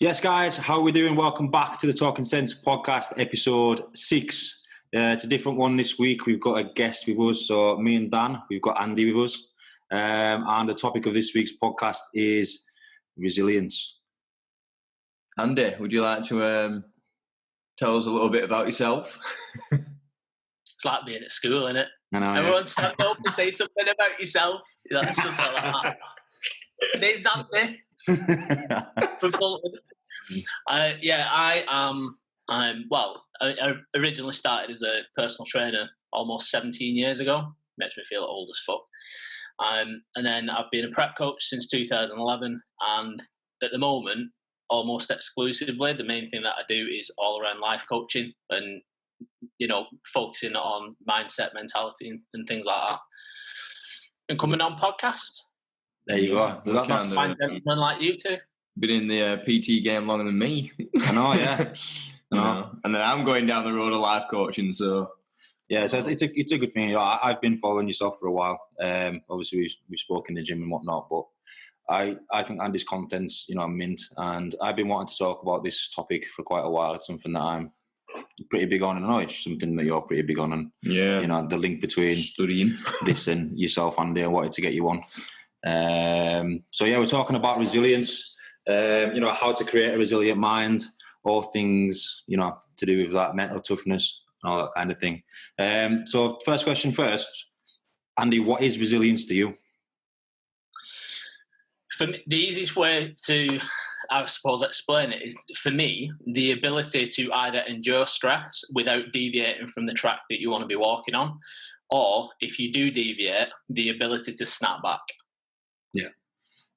Yes, guys, how are we doing? Welcome back to the Talking Sense podcast, episode 6. It's a different one this week. We've got a guest with us. So me and Dan, we've got Andy with us. And the topic of this week's podcast is resilience. Andy, would you like to tell us a little bit about yourself? It's like being at school, isn't it? I know, Everyone stand up and say something about yourself. Like, something like that. Name's Andy from Bolton. I originally started as a personal trainer almost 17 years ago. Makes me feel old as fuck. And then I've been a prep coach since 2011, and at the moment, almost exclusively, the main thing that I do is all around life coaching and, you know, focusing on mindset, mentality and things like that. And coming on podcasts. There you go. That's fine gentlemen like you two. Been in the PT game longer than me. I know, yeah. I know. And then I'm going down the road of life coaching, so... Yeah, so it's a good thing. You know, I've been following yourself for a while. Obviously, we've spoken in the gym and whatnot, but I think Andy's content's, you know, mint, and I've been wanting to talk about this topic for quite a while. It's something that I'm pretty big on, and I know it's something that you're pretty big on. And yeah, you know, the link between studying this and yourself, Andy, I wanted to get you on. So yeah, we're talking about resilience. You know, how to create a resilient mind, all things, you know, to do with that mental toughness, all that kind of thing. So first question first, Andy, what is resilience to you? For me, the easiest way to, I suppose, explain it is, for me, the ability to either endure stress without deviating from the track that you want to be walking on, or if you do deviate, the ability to snap back. Yeah.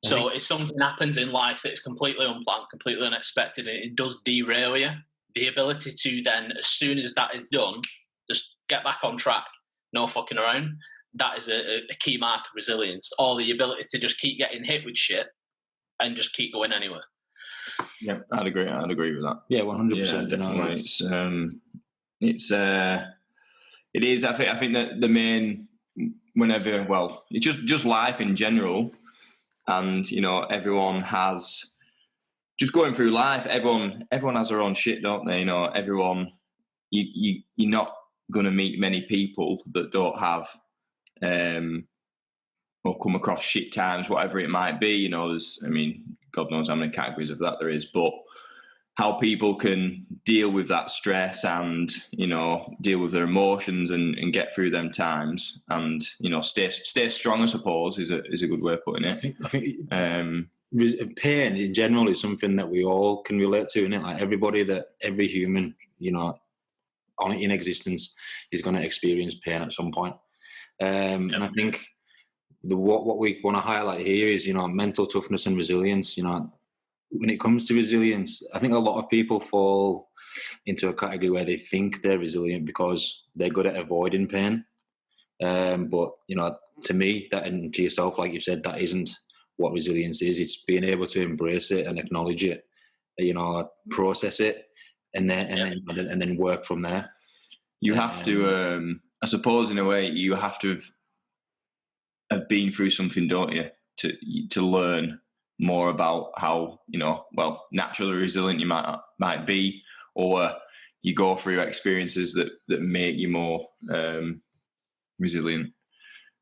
So if something happens in life that's completely unplanned, completely unexpected, and it does derail you, the ability to then, as soon as that is done, just get back on track, no fucking around, that is a key mark of resilience. Or the ability to just keep getting hit with shit and just keep going anywhere. Yeah, I'd agree with that. Yeah, 100%. Yeah, definitely. It is. I think that the main, whenever, well, it's just life in general, and you know, everyone has, just going through life, everyone has their own shit, don't they? You know, everyone, you're not going to meet many people that don't have, or come across shit times, whatever it might be. You know, God knows how many categories of that there is, but how people can deal with that stress and, you know, deal with their emotions and get through them times and, you know, stay strong, I suppose, is a good way of putting it. I think pain in general is something that we all can relate to, isn't it? Like every human, you know, in existence is going to experience pain at some point. And I think what we want to highlight here is, you know, mental toughness and resilience. You know, when it comes to resilience, I think a lot of people fall into a category where they think they're resilient because they're good at avoiding pain. But, you know, to me, that, and to yourself, like you said, that isn't what resilience is. It's being able to embrace it and acknowledge it, you know, process it, and then work from there. You have to, I suppose, in a way, you have to have been through something, don't you, to learn more about how, you know, well, naturally resilient you might be, or you go through experiences that make you more resilient,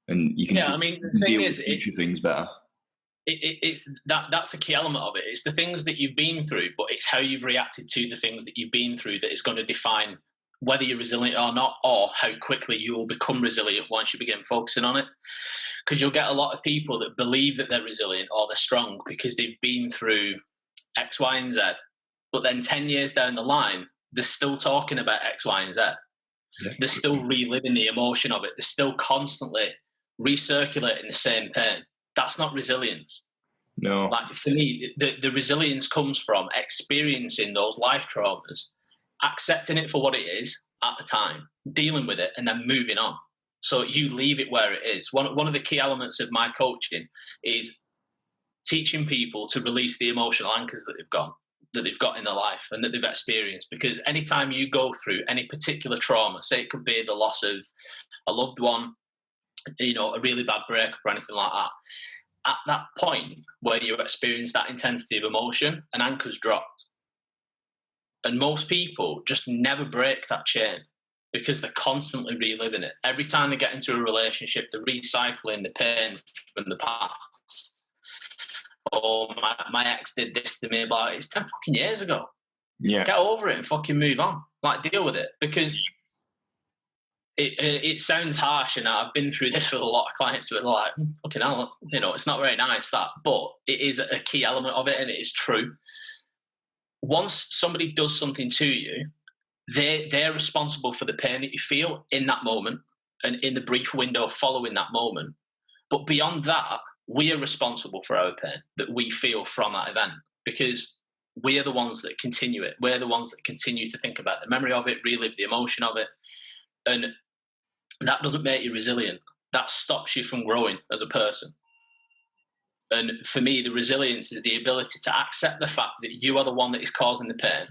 and you can deal with future things better. It's that's a key element of it. It's the things that you've been through, but it's how you've reacted to the things that you've been through that is going to define whether you're resilient or not, or how quickly you will become resilient once you begin focusing on it. Because you'll get a lot of people that believe that they're resilient or they're strong because they've been through X, Y, and Z. But then 10 years down the line, they're still talking about X, Y, and Z. Yeah. They're still reliving the emotion of it. They're still constantly recirculating the same pain. That's not resilience. No. Like, for me, the resilience comes from experiencing those life traumas, accepting it for what it is at the time, dealing with it, and then moving on. So you leave it where it is. One of the key elements of my coaching is teaching people to release the emotional anchors that they've got in their life and that they've experienced. Because anytime you go through any particular trauma, say it could be the loss of a loved one, you know, a really bad breakup or anything like that, at that point where you experience that intensity of emotion, an anchor's dropped. And most people just never break that chain because they're constantly reliving it. Every time they get into a relationship, they're recycling the pain from the past. Oh, my ex did this to me, but it's 10 fucking years ago. Yeah. Get over it and fucking move on. Like, deal with it. Because it sounds harsh, and I've been through this with a lot of clients who are like, fucking hell, you know, it's not very nice, that. But it is a key element of it, and it is true. Once somebody does something to you, they're responsible for the pain that you feel in that moment and in the brief window following that moment. But beyond that, we are responsible for our pain that we feel from that event, because we are the ones that continue it. We're the ones that continue to think about the memory of it, relive the emotion of it. And that doesn't make you resilient. That stops you from growing as a person. And for me, the resilience is the ability to accept the fact that you are the one that is causing the pain.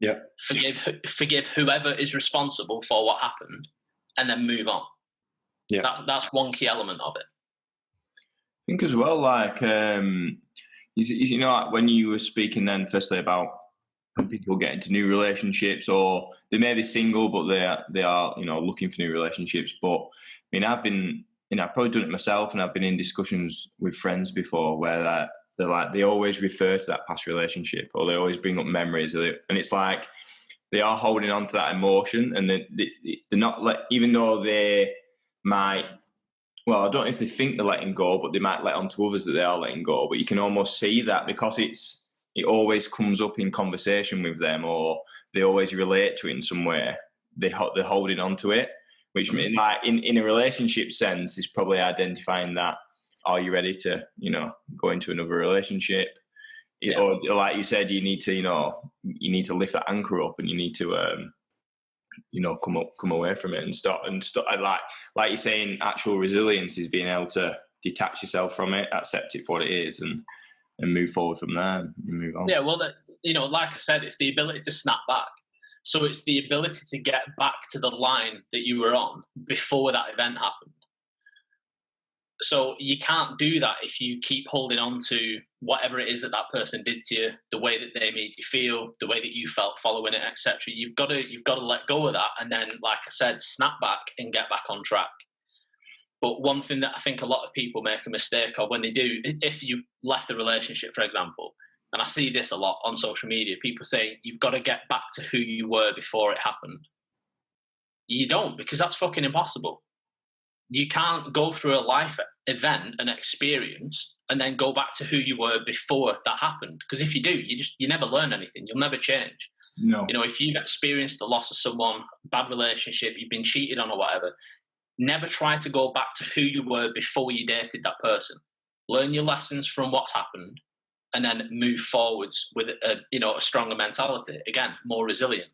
Yeah. Forgive whoever is responsible for what happened, and then move on. Yeah. That's one key element of it. I think as well, like, you know, like when you were speaking then firstly about when people get into new relationships, or they may be single, but they are, you know, looking for new relationships. But I mean, I've probably done it myself, and I've been in discussions with friends before where they're like, they always refer to that past relationship, or they always bring up memories, and it's like they are holding on to that emotion, and they're not even though they might, well, I don't know if they think they're letting go, but they might let on to others that they are letting go. But you can almost see that because it always comes up in conversation with them, or they always relate to it in some way. They're holding on to it, which means, like, in a relationship sense, is probably identifying that, are you ready to, you know, go into another relationship? Yeah. Or like you said, you need to lift that anchor up, and you need to, you know, come away from it and stop. Like you're saying, actual resilience is being able to detach yourself from it, accept it for what it is, and move forward from there and move on. Yeah, well, you know, like I said, it's the ability to snap back. So it's the ability to get back to the line that you were on before that event happened. So you can't do that if you keep holding on to whatever it is that person did to you, the way that they made you feel, the way that you felt following it, etc. You've got to let go of that, and then, like I said, snap back and get back on track. But one thing that I think a lot of people make a mistake of when they do, if you left the relationship, for example, and I see this a lot on social media, people say you've got to get back to who you were before it happened. You don't, because that's fucking impossible. You can't go through a life event, an experience, and then go back to who you were before that happened. Because if you do, you never learn anything. You'll never change. No. You know, if you've experienced the loss of someone, bad relationship, you've been cheated on or whatever, never try to go back to who you were before you dated that person. Learn your lessons from what's happened, and then move forwards with a stronger mentality. Again, more resilient.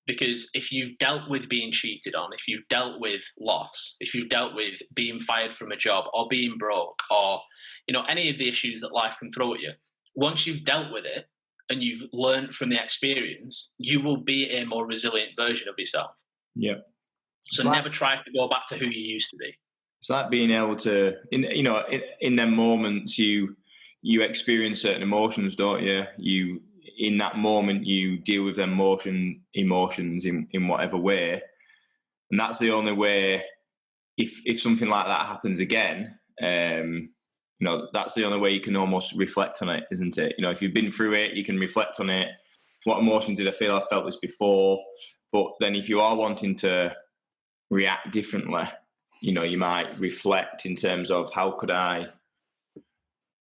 Because if you've dealt with being cheated on, if you've dealt with loss, if you've dealt with being fired from a job or being broke, or, you know, any of the issues that life can throw at you, once you've dealt with it and you've learned from the experience, you will be a more resilient version of yourself. Yeah. So never try to go back to who you used to be. It's like being able to, in them moments, you experience certain emotions, don't you? In that moment, you deal with them emotions in whatever way, and that's the only way. If something like that happens again, that's the only way you can almost reflect on it, isn't it? You know, if you've been through it, you can reflect on it. What emotions did I feel? I felt this before, but then if you are wanting to react differently, you know, you might reflect in terms of how could I.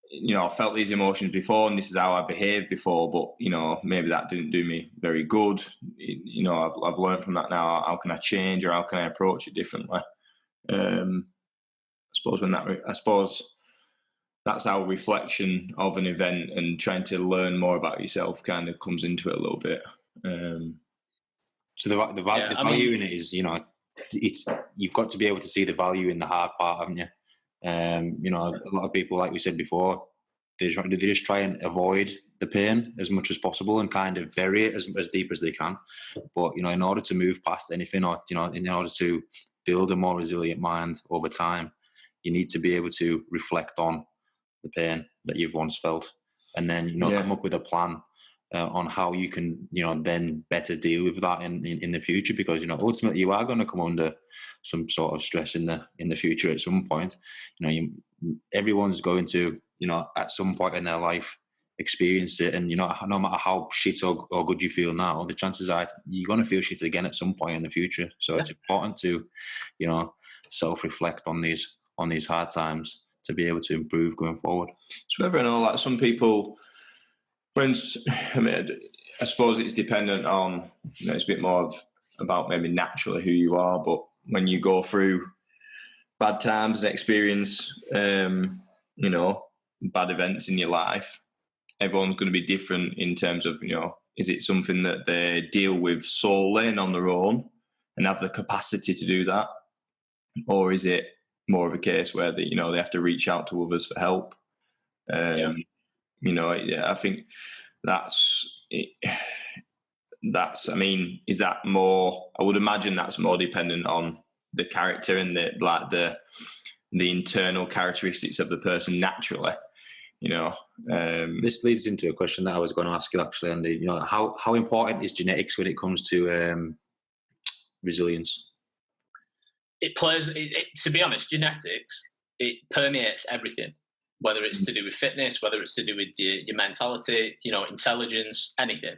You know, I felt these emotions before, and this is how I behaved before, but, you know, maybe that didn't do me very good. You know, I've learned from that now. How can I change, or how can I approach it differently? I suppose that's how reflection of an event and trying to learn more about yourself kind of comes into it a little bit. So the value in it is, you know, you've got to be able to see the value in the hard part, haven't you? You know, a lot of people, like we said before, they just try and avoid the pain as much as possible and kind of bury it as deep as they can. But, you know, in order to move past anything, or, you know, in order to build a more resilient mind over time, you need to be able to reflect on the pain that you've once felt, and then come up with a plan on how you can then better deal with that in the future, because ultimately you are going to come under some sort of stress in the future at some point. Everyone's going to at some point in their life experience it, and no matter how shit or good you feel now, the chances are you're going to feel shit again at some point in the future. So it's important to self-reflect on these hard times to be able to improve going forward. So whether or not, like, some people, I suppose it's dependent on, it's a bit more about maybe naturally who you are, but when you go through bad times and experience bad events in your life, everyone's going to be different in terms of, is it something that they deal with solely and on their own and have the capacity to do that? Or is it more of a case where they have to reach out to others for help? I think that's is that more, I would imagine that's more dependent on the character and the internal characteristics of the person naturally. This leads into a question that I was going to ask you actually, Andy. How important is genetics when it comes to resilience? It plays. To be honest, genetics, it permeates everything. Whether it's to do with fitness, whether it's to do with your mentality, intelligence, anything.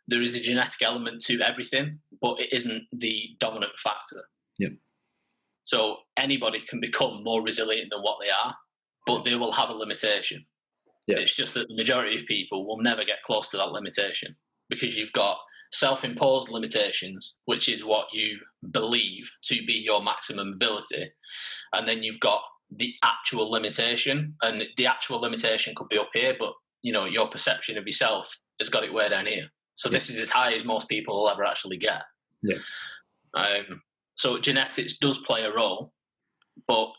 There is a genetic element to everything, but it isn't the dominant factor. Yep. So anybody can become more resilient than what they are, but they will have a limitation. Yeah. It's just that the majority of people will never get close to that limitation, because you've got self-imposed limitations, which is what you believe to be your maximum ability, and then you've got the actual limitation, and the actual limitation could be up here, but your perception of yourself has got it way down here. So this is as high as most people will ever actually get. Yeah. So genetics does play a role, but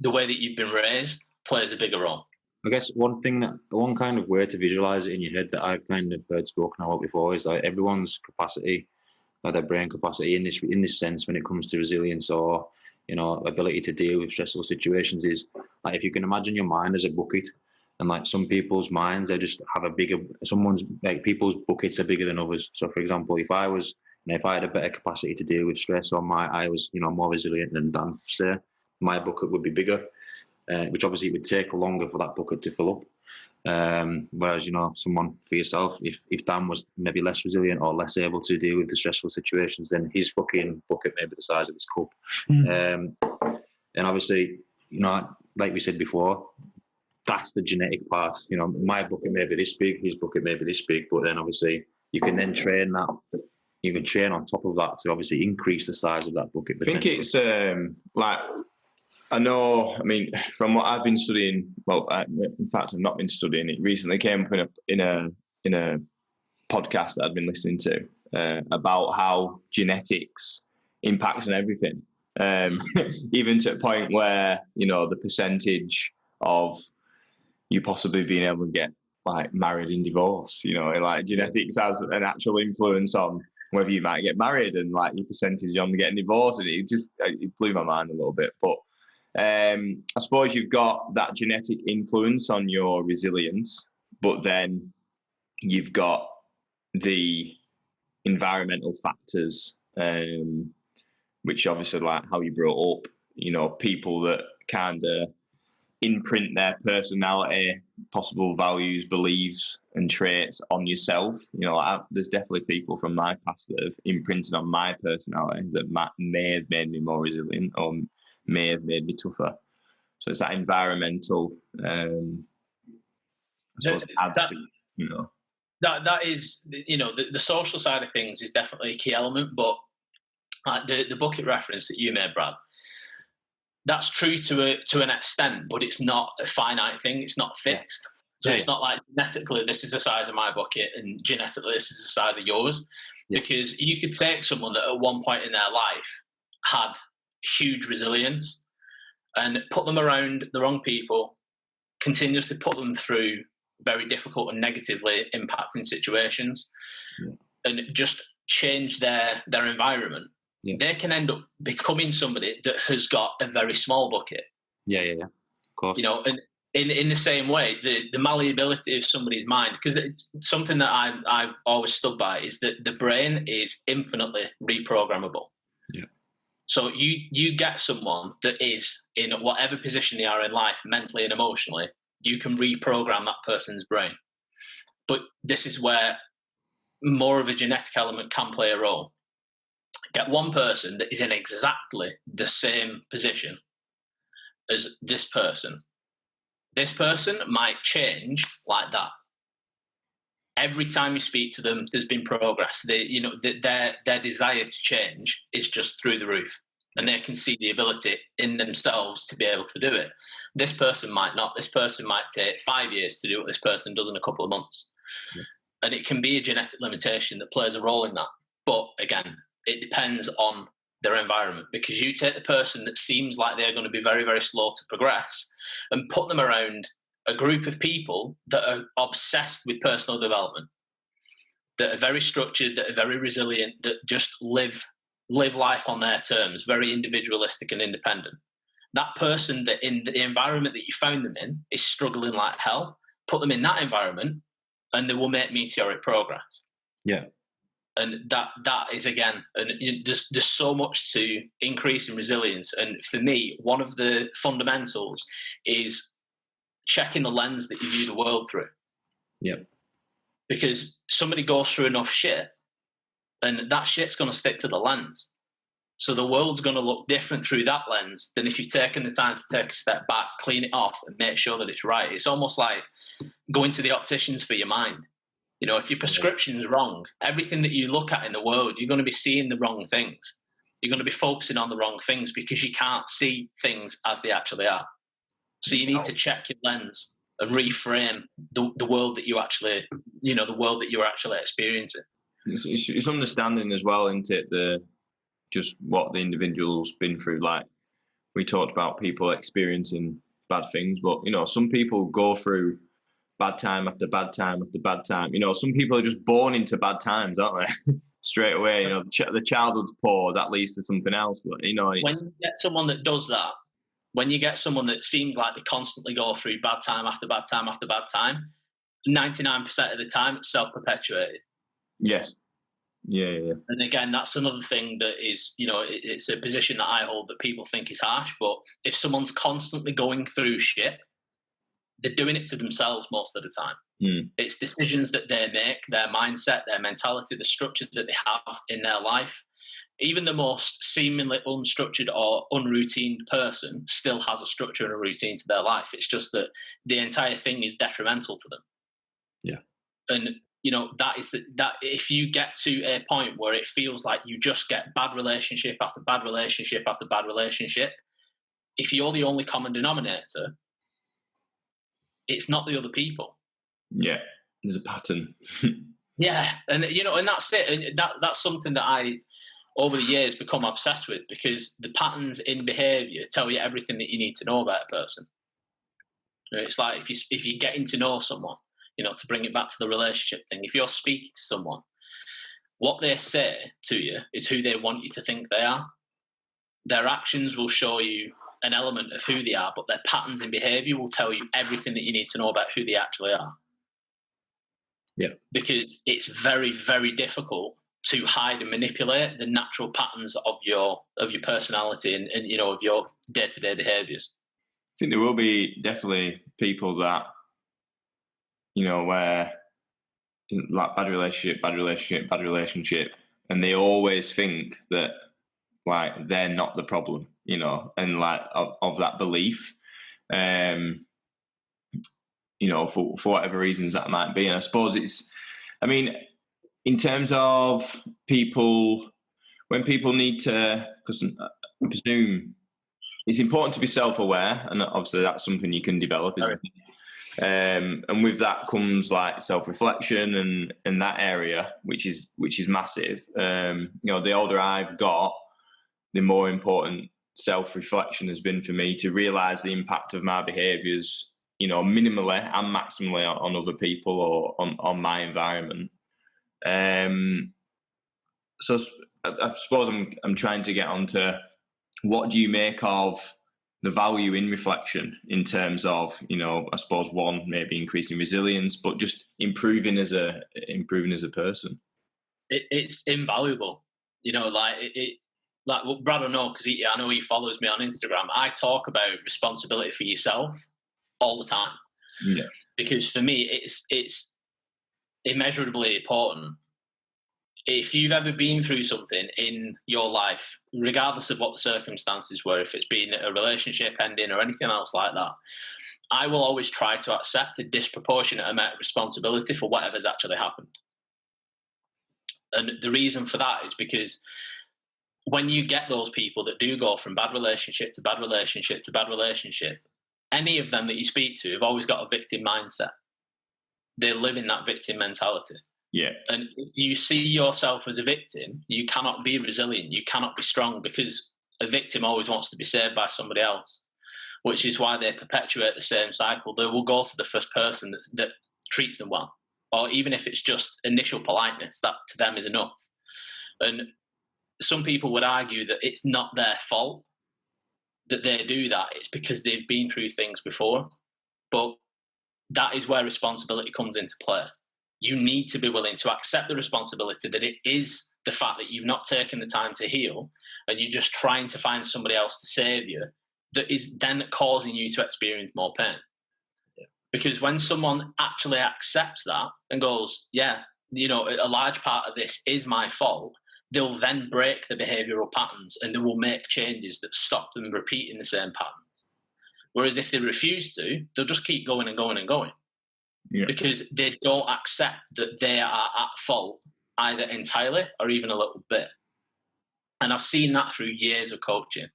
the way that you've been raised plays a bigger role. I guess one kind of way to visualize it in your head that I've kind of heard spoken about before is like everyone's capacity, like their brain capacity in this sense when it comes to resilience or ability to deal with stressful situations is like, if you can imagine your mind as a bucket, and like some people's minds, they just have people's buckets are bigger than others. So for example, if I had a better capacity to deal with stress, or I was more resilient than Dan, say, my bucket would be bigger, which obviously it would take longer for that bucket to fill up. Whereas, someone for yourself, if Dan was maybe less resilient or less able to deal with the stressful situations, then his fucking bucket may be the size of this cup. And obviously, like we said before, that's the genetic part. My bucket may be this big, his bucket may be this big, but then obviously you can then train that. You can train on top of that to obviously increase the size of that bucket. I think it's from what I've been studying, in fact, I've not been studying. It recently came up in a podcast that I'd been listening to about how genetics impacts on everything, even to a point where the percentage of you possibly being able to get like married and divorced, like genetics has an actual influence on whether you might get married and like your percentage on getting divorced, and it blew my mind a little bit, but. I suppose you've got that genetic influence on your resilience, but then you've got the environmental factors, which obviously like how you brought up, people that kind of imprint their personality, possible values, beliefs and traits on yourself. There's definitely people from my past that have imprinted on my personality that may have made me more resilient or may have made me tougher. So it's that environmental, I suppose, adds to, That is, the social side of things is definitely a key element, but the bucket reference that you made, Brad, that's true to an extent, but it's not a finite thing. It's not fixed. So it's not like genetically this is the size of my bucket and genetically this is the size of yours, because you could take someone that at one point in their life had huge resilience and put them around the wrong people, continuously put them through very difficult and negatively impacting situations, and just change their environment. They can end up becoming somebody that has got a very small bucket. Yeah. Of course. You know, and in the same way, the malleability of somebody's mind, because something that I've always stood by is that the brain is infinitely reprogrammable. Yeah. So you get someone that is in whatever position they are in life, mentally and emotionally, you can reprogram that person's brain. But this is where more of a genetic element can play a role. Get one person that is in exactly the same position as this person. This person might change like that. Every time you speak to them, there's been progress. Their desire to change is just through the roof, and they can see the ability in themselves to be able to do it. This person might not. This person might take 5 years to do what this person does in a couple of months. Yeah. And it can be a genetic limitation that plays a role in that. But again, it depends on their environment, because you take the person that seems like they're going to be very, very slow to progress and put them around a group of people that are obsessed with personal development, that are very structured, that are very resilient, that just live life on their terms, very individualistic and independent. That person that in the environment that you found them in is struggling like hell, put them in that environment and they will make meteoric progress. Yeah. And that is, again, and there's so much to increasing resilience. And for me, one of the fundamentals is checking the lens that you view the world through. Yeah. Because somebody goes through enough shit, and that shit's going to stick to the lens. So the world's going to look different through that lens than if you've taken the time to take a step back, clean it off, and make sure that it's right. It's almost like going to the opticians for your mind. You know, if your prescription's wrong, everything that you look at in the world, you're going to be seeing the wrong things. You're going to be focusing on the wrong things because you can't see things as they actually are. So you need to check your lens and reframe the world that you actually, the world that you're actually experiencing. It's understanding as well, isn't it, just what the individual's been through. Like we talked about people experiencing bad things, but, some people go through bad time after bad time after bad time. Some people are just born into bad times, aren't they? Straight away, the childhood's poor, that leads to something else. When you get someone that does that, when you get someone that seems like they constantly go through bad time after bad time after bad time, 99% of the time it's self-perpetuated. Yes. Yeah. And again, that's another thing that is, it's a position that I hold that people think is harsh, but if someone's constantly going through shit, they're doing it to themselves most of the time. It's decisions that they make, their mindset, their mentality, the structure that they have in their life. Even the most seemingly unstructured or unroutine person still has a structure and a routine to their life. It's just that the entire thing is detrimental to them. Yeah. And, that is that if you get to a point where it feels like you just get bad relationship after bad relationship after bad relationship, if you're the only common denominator, it's not the other people. Yeah, there's a pattern. Yeah, and and that's it. And that's something that I, over the years, become obsessed with, because the patterns in behaviour tell you everything that you need to know about a person. It's like if you're getting to know someone, to bring it back to the relationship thing. If you're speaking to someone, what they say to you is who they want you to think they are. Their actions will show you an element of who they are, but their patterns in behaviour will tell you everything that you need to know about who they actually are. Yeah. Because it's very, very difficult to hide and manipulate the natural patterns of your personality and of your day-to-day behaviours. I think there will be definitely people that, where like bad relationship, and they always think that like they're not the problem, and like of that belief, for whatever reasons that might be. And I suppose in terms of people, when people need to, because I presume it's important to be self-aware, and obviously that's something you can develop, isn't it? And with that comes like self-reflection and that area, which is massive. The older I've got, the more important self-reflection has been for me to realise the impact of my behaviours, minimally and maximally on other people or on my environment. So I suppose I'm trying to get onto, what do you make of the value in reflection in terms of, you know, I suppose one, maybe increasing resilience, but just improving as a person. It's invaluable, you know. Like like well, Brad will know, because I know he follows me on Instagram. I talk about responsibility for yourself all the time, Yeah. because for me it's immeasurably important. If you've ever been through something in your life, regardless of what the circumstances were, if it's been a relationship ending or anything else like that, I will always try to accept a disproportionate amount of responsibility for whatever's actually happened. And the reason for that is because when you get those people that do go from bad relationship to bad relationship to bad relationship, any of them that you speak to have always got a victim mindset. They live in that victim mentality. Yeah. And if you see yourself as a victim, you cannot be resilient. You cannot be strong, because a victim always wants to be saved by somebody else, which is why they perpetuate the same cycle. They will go to the first person that treats them well, or even if it's just initial politeness, that to them is enough. And some people would argue that it's not their fault that they do that. It's because they've been through things before. But that is where responsibility comes into play. You need to be willing to accept the responsibility that it is the fact that you've not taken the time to heal, and you're just trying to find somebody else to save you, that is then causing you to experience more pain. Yeah. Because when someone actually accepts that and goes, yeah, you know, a large part of this is my fault, they'll then break the behavioural patterns, and they will make changes that stop them repeating the same patterns. Whereas if they refuse to, they'll just keep going and going and going. Yeah. Because they don't accept that they are at fault either entirely or even a little bit. And I've seen that through years of coaching.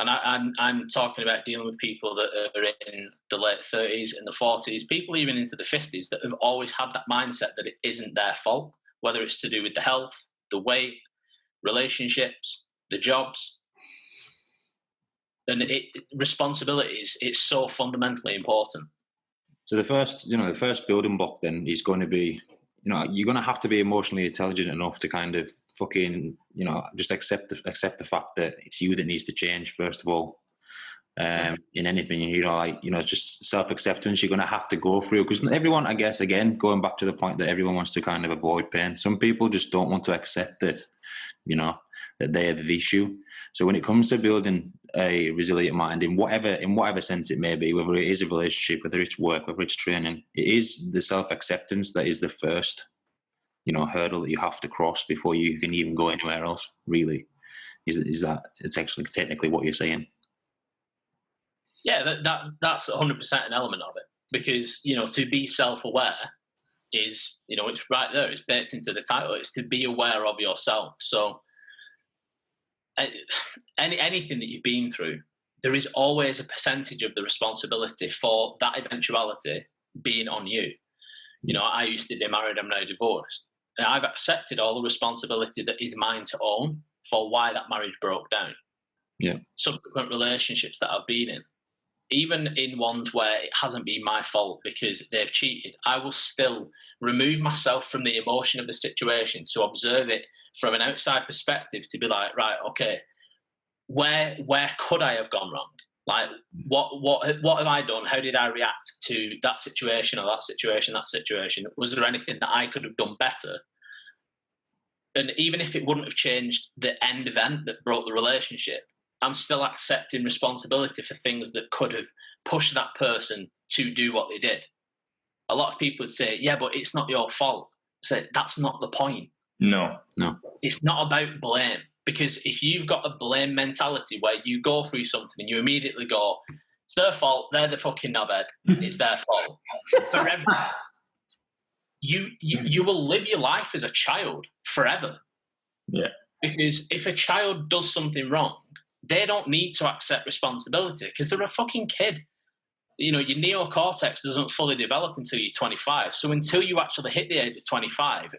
And I'm talking about dealing with people that are in the late 30s and the 40s, people even into the 50s, that have always had that mindset that it isn't their fault, whether it's to do with the health, the weight, relationships, the jobs. And responsibilities, it's so fundamentally important. So the first building block then is going to be, you're going to have to be emotionally intelligent enough to kind of fucking, just accept the fact that it's you that needs to change, first of all. In anything, just self-acceptance, you're going to have to go through, because everyone, I guess, again, going back to the point that everyone wants to kind of avoid pain. Some people just don't want to accept it, that they are the issue. So when it comes to building a resilient mind in whatever sense it may be, whether it is a relationship, whether it's work, whether it's training, it is the self-acceptance that is the first, hurdle that you have to cross before you can even go anywhere else, really. Is that it's actually technically what you're saying? Yeah, that's 100% an element of it, because, to be self-aware is, it's right there, it's baked into the title, it's to be aware of yourself. So anything that you've been through, there is always a percentage of the responsibility for that eventuality being on you. I used to be married, I'm now divorced. And I've accepted all the responsibility that is mine to own for why that marriage broke down. Yeah. Subsequent relationships that I've been in, even in ones where it hasn't been my fault because they've cheated, I will still remove myself from the emotion of the situation to observe it from an outside perspective, to be like, right, okay, where could I have gone wrong? Like, what have I done? How did I react to that situation or that situation? Was there anything that I could have done better? And even if it wouldn't have changed the end event that broke the relationship, I'm still accepting responsibility for things that could have pushed that person to do what they did. A lot of people would say, yeah, but it's not your fault. I say, that's not the point. No. It's not about blame. Because if you've got a blame mentality where you go through something and you immediately go, it's their fault, they're the fucking knobhead, it's their fault, forever, you will live your life as a child forever. Yeah. Because if a child does something wrong, they don't need to accept responsibility because they're a fucking kid. Your neocortex doesn't fully develop until you're 25. So until you actually hit the age of 25,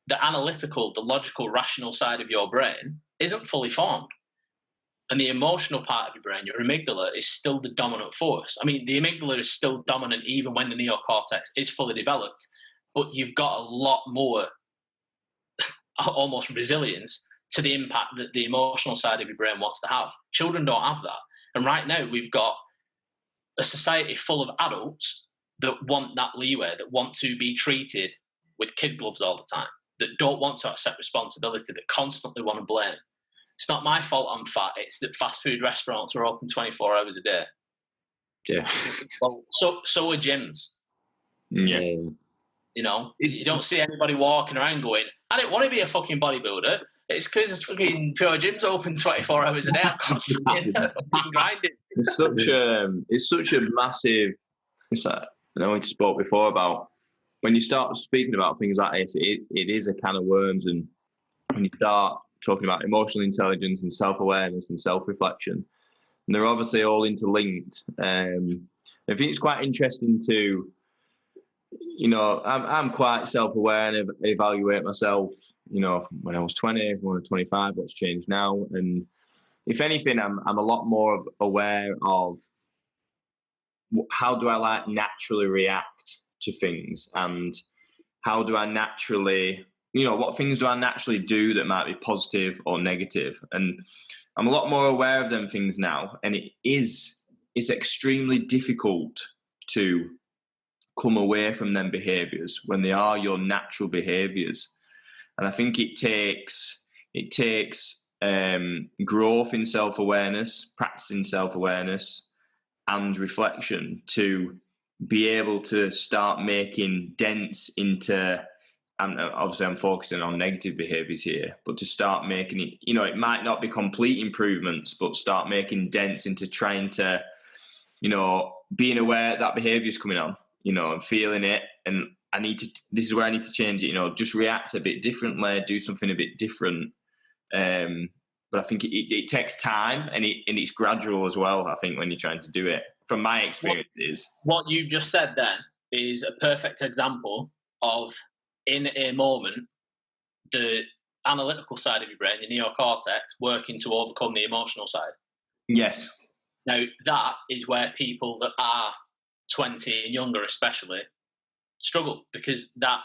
the analytical, the logical, rational side of your brain isn't fully formed. And the emotional part of your brain, your amygdala, is still the dominant force. I mean, the amygdala is still dominant even when the neocortex is fully developed, but you've got a lot more almost resilience to the impact that the emotional side of your brain wants to have. Children don't have that. And right now we've got a society full of adults that want that leeway, that want to be treated with kid gloves all the time, that don't want to accept responsibility, that constantly want to blame. It's not my fault I'm fat. It's that fast food restaurants are open 24 hours a day. Yeah. Well, so are gyms. Yeah. You know, you don't see anybody walking around going, I didn't want to be a fucking bodybuilder. It's because fucking Pure Gym's open 24 hours a day. I'm constantly grinding. It's such a massive. It's like, I know we spoke before about when you start speaking about things like this, it is a can of worms, and when you start talking about emotional intelligence and self-awareness and self-reflection, and they're obviously all interlinked. I think it's quite interesting to, you know, I'm quite self-aware and evaluate myself. You know, when I was 20, when I was 25, what's changed now, and if anything, I'm a lot more aware of how do I naturally react to things, and how do I naturally, you know, what things do I naturally do that might be positive or negative, and I'm a lot more aware of them things now, and it's extremely difficult to come away from them behaviours when they are your natural behaviours. And I think it takes growth in self-awareness, practicing self-awareness and reflection to be able to start making dents into, and obviously I'm focusing on negative behaviours here, but to start making it, you know, it might not be complete improvements, but start making dents into trying to, you know, being aware that behaviour is coming on, you know, and feeling it, and this is where I need to change it, you know, just react a bit differently, do something a bit different. But I think it takes time, and it's gradual as well, I think, when you're trying to do it, from my experiences. What you just said then is a perfect example of, in a moment, the analytical side of your brain, the neocortex, working to overcome the emotional side. Yes. Now, that is where people that are 20 and younger especially struggle, because that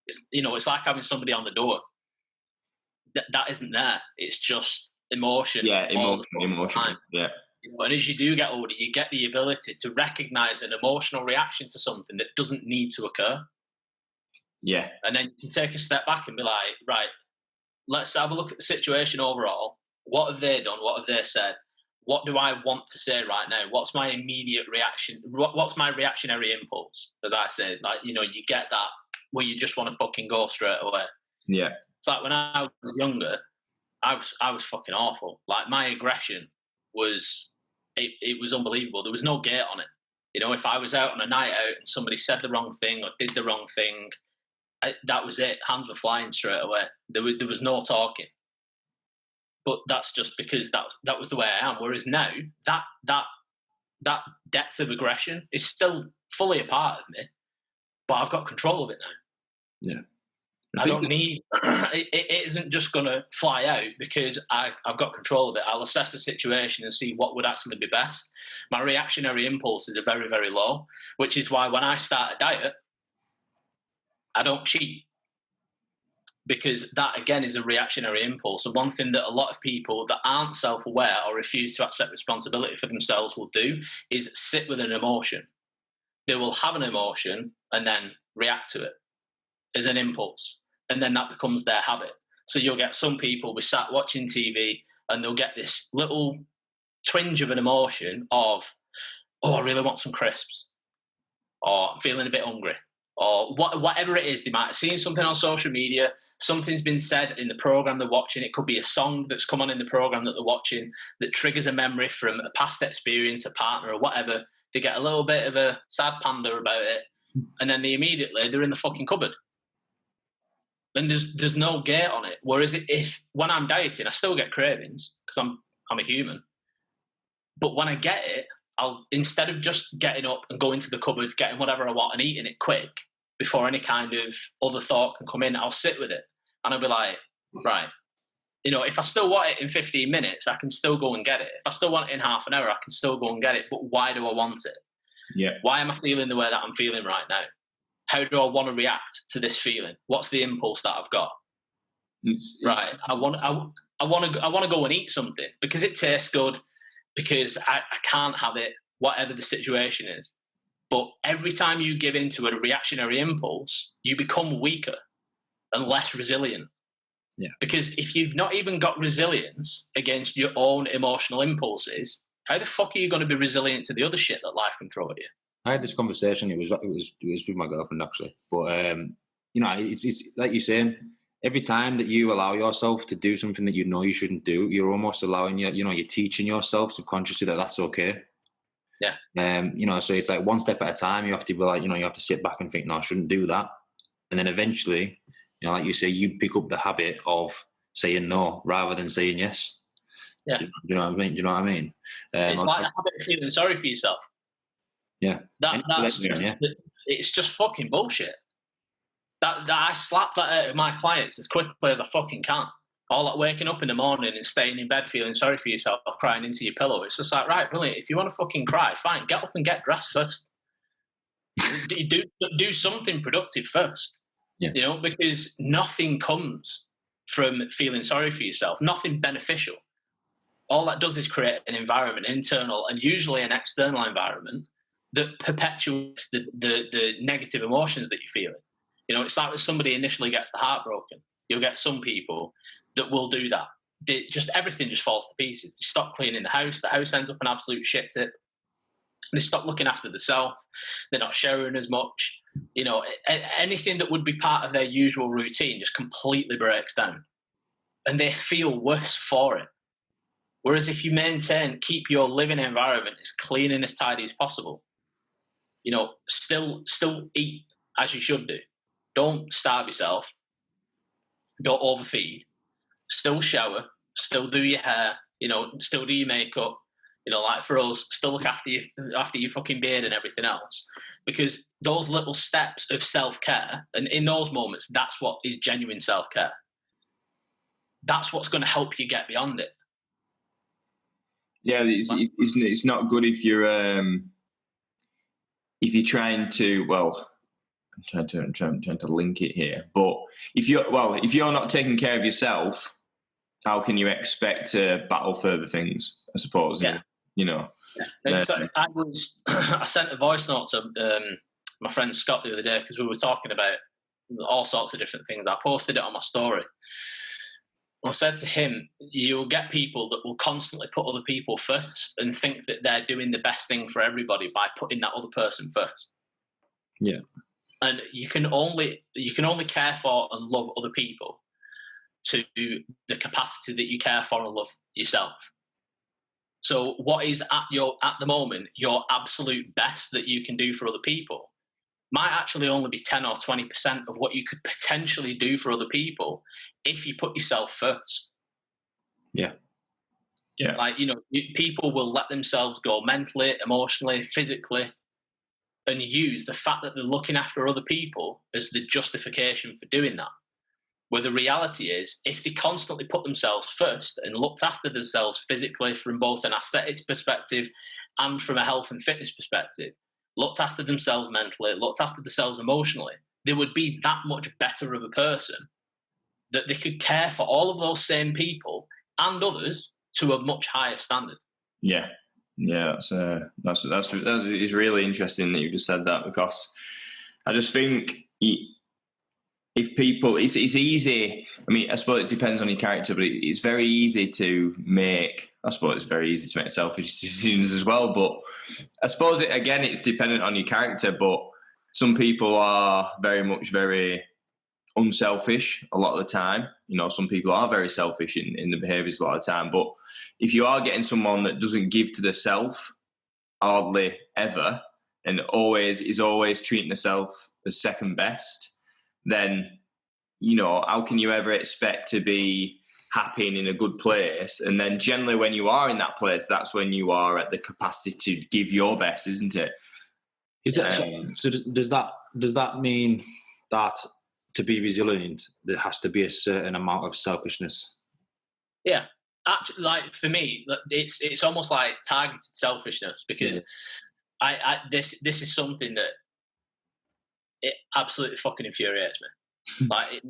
is, you know, it's like having somebody on the door. That isn't there. It's just emotion. Yeah, emotion. Yeah. You know, and as you do get older, you get the ability to recognise an emotional reaction to something that doesn't need to occur. Yeah. And then you can take a step back and be like, right, let's have a look at the situation overall. What have they done? What have they said? What do I want to say right now? What's my immediate reaction? What's my reactionary impulse? As I say, like, you know, you get that where you just want to fucking go straight away. Yeah. It's like when I was younger, I was fucking awful. Like, my aggression was, it was unbelievable. There was no gate on it. You know, if I was out on a night out and somebody said the wrong thing or did the wrong thing, that was it. Hands were flying straight away. There was no talking. But that's just because that was the way I am. Whereas now, that depth of aggression is still fully a part of me, but I've got control of it now. Yeah. I don't need, it isn't just going to fly out because I've got control of it. I'll assess the situation and see what would actually be best. My reactionary impulses are very, very low, which is why when I start a diet, I don't cheat, because that, again, is a reactionary impulse. And one thing that a lot of people that aren't self-aware or refuse to accept responsibility for themselves will do is sit with an emotion. They will have an emotion and then react to it as an impulse. And then that becomes their habit. So you'll get some people be sat watching TV and they'll get this little twinge of an emotion of, oh, I really want some crisps, or I'm feeling a bit hungry, or whatever it is. They might have seen something on social media, something's been said in the program they're watching. It could be a song that's come on in the program that they're watching that triggers a memory from a past experience, a partner, or whatever. They get a little bit of a sad panda about it, and then they're in the fucking cupboard. And there's no gate on it. Whereas if when I'm dieting, I still get cravings because I'm a human. But when I get it, I'll, instead of just getting up and going to the cupboard, getting whatever I want and eating it quick before any kind of other thought can come in, I'll sit with it. And I'll be like, right, you know, if I still want it in 15 minutes, I can still go and get it. If I still want it in half an hour, I can still go and get it. But why do I want it? Yeah. Why am I feeling the way that I'm feeling right now? How do I want to react to this feeling? What's the impulse that I've got? Right. I want to go and eat something because it tastes good. because I can't have it, whatever the situation is. But every time you give into a reactionary impulse, you become weaker and less resilient. Yeah. Because if you've not even got resilience against your own emotional impulses, how the fuck are you going to be resilient to the other shit that life can throw at you? I had this conversation. It was with my girlfriend actually, but you know, it's like you're saying. Every time that you allow yourself to do something that you know you shouldn't do, you're almost allowing you're teaching yourself subconsciously that that's okay. Yeah. You know, so it's like one step at a time. You have to be like, you have to sit back and think, no, I shouldn't do that. And then eventually, like you say, you pick up the habit of saying no rather than saying yes. Yeah. Do you know what I mean? It's like the habit of feeling sorry for yourself. Yeah. It's just fucking bullshit. That I slap that out of my clients as quickly as I fucking can. All that waking up in the morning and staying in bed feeling sorry for yourself or crying into your pillow. It's just like, right, brilliant. If you want to fucking cry, fine. Get up and get dressed first. do something productive first. Yeah. Because nothing comes from feeling sorry for yourself. Nothing beneficial. All that does is create an environment, internal and usually an external environment, that perpetuates the negative emotions that you're feeling. It's like when somebody initially gets the heart broken. You'll get some people that will do that. Everything just falls to pieces. They stop cleaning the house ends up an absolute shit tip. They stop looking after themselves. They're not showering as much. Anything that would be part of their usual routine just completely breaks down. And they feel worse for it. Whereas if you keep your living environment as clean and as tidy as possible, still eat as you should do. Don't starve yourself. Don't overfeed. Still shower. Still do your hair. Still do your makeup. Like for us, still look after your fucking beard and everything else. Because those little steps of self-care, and in those moments, that's what is genuine self-care. That's what's going to help you get beyond it. Yeah, it's not good if you're trying to. Well, I'm trying to link it here, but if you're not taking care of yourself, how can you expect to battle further things? I suppose. Yeah. I sent a voice note to my friend Scott the other day because we were talking about all sorts of different things. I posted it on my story. I said to him, you'll get people that will constantly put other people first and think that they're doing the best thing for everybody by putting that other person first. Yeah. And you can only care for and love other people to the capacity that you care for and love yourself. So what is at the moment your absolute best that you can do for other people might actually only be 10 or 20% of what you could potentially do for other people if you put yourself first. Yeah. Yeah. Like, people will let themselves go mentally, emotionally, physically, and use the fact that they're looking after other people as the justification for doing that. Where the reality is, if they constantly put themselves first and looked after themselves physically from both an aesthetics perspective and from a health and fitness perspective, looked after themselves mentally, looked after themselves emotionally, they would be that much better of a person that they could care for all of those same people and others to a much higher standard. Yeah. Yeah, that is really interesting that you just said that, because I just think if people, it's easy. I mean, I suppose it depends on your character, but it's very easy to make. I suppose it's very easy to make selfish decisions as well. But I suppose it's dependent on your character. But some people are very unselfish a lot of the time. Some people are very selfish in the behaviours a lot of the time. But if you are getting someone that doesn't give to the self hardly ever and is always treating the self as second best, then, how can you ever expect to be happy and in a good place? And then generally when you are in that place, that's when you are at the capacity to give your best, isn't it? Is it so does that mean that to be resilient, there has to be a certain amount of selfishness? Yeah. Actually, like for me, it's almost like targeted selfishness, because this is something that it absolutely fucking infuriates me. Like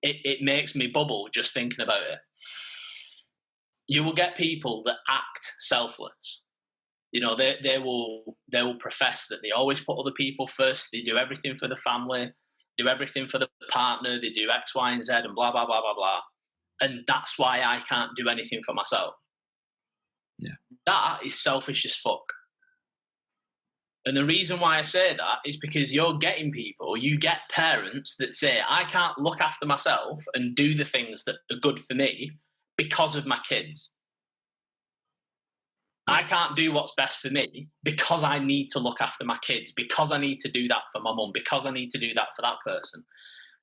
it makes me bubble just thinking about it. you will get people that act selfless. You know, they will profess that they always put other people first. They do everything for the family, do everything for the partner. They do X, Y, and Z, and blah blah blah blah blah. And that's why I can't do anything for myself. Yeah, that is selfish as fuck. And the reason why I say that is because you get parents that say, I can't look after myself and do the things that are good for me because of my kids. I can't do what's best for me because I need to look after my kids, because I need to do that for my mum, because I need to do that for that person.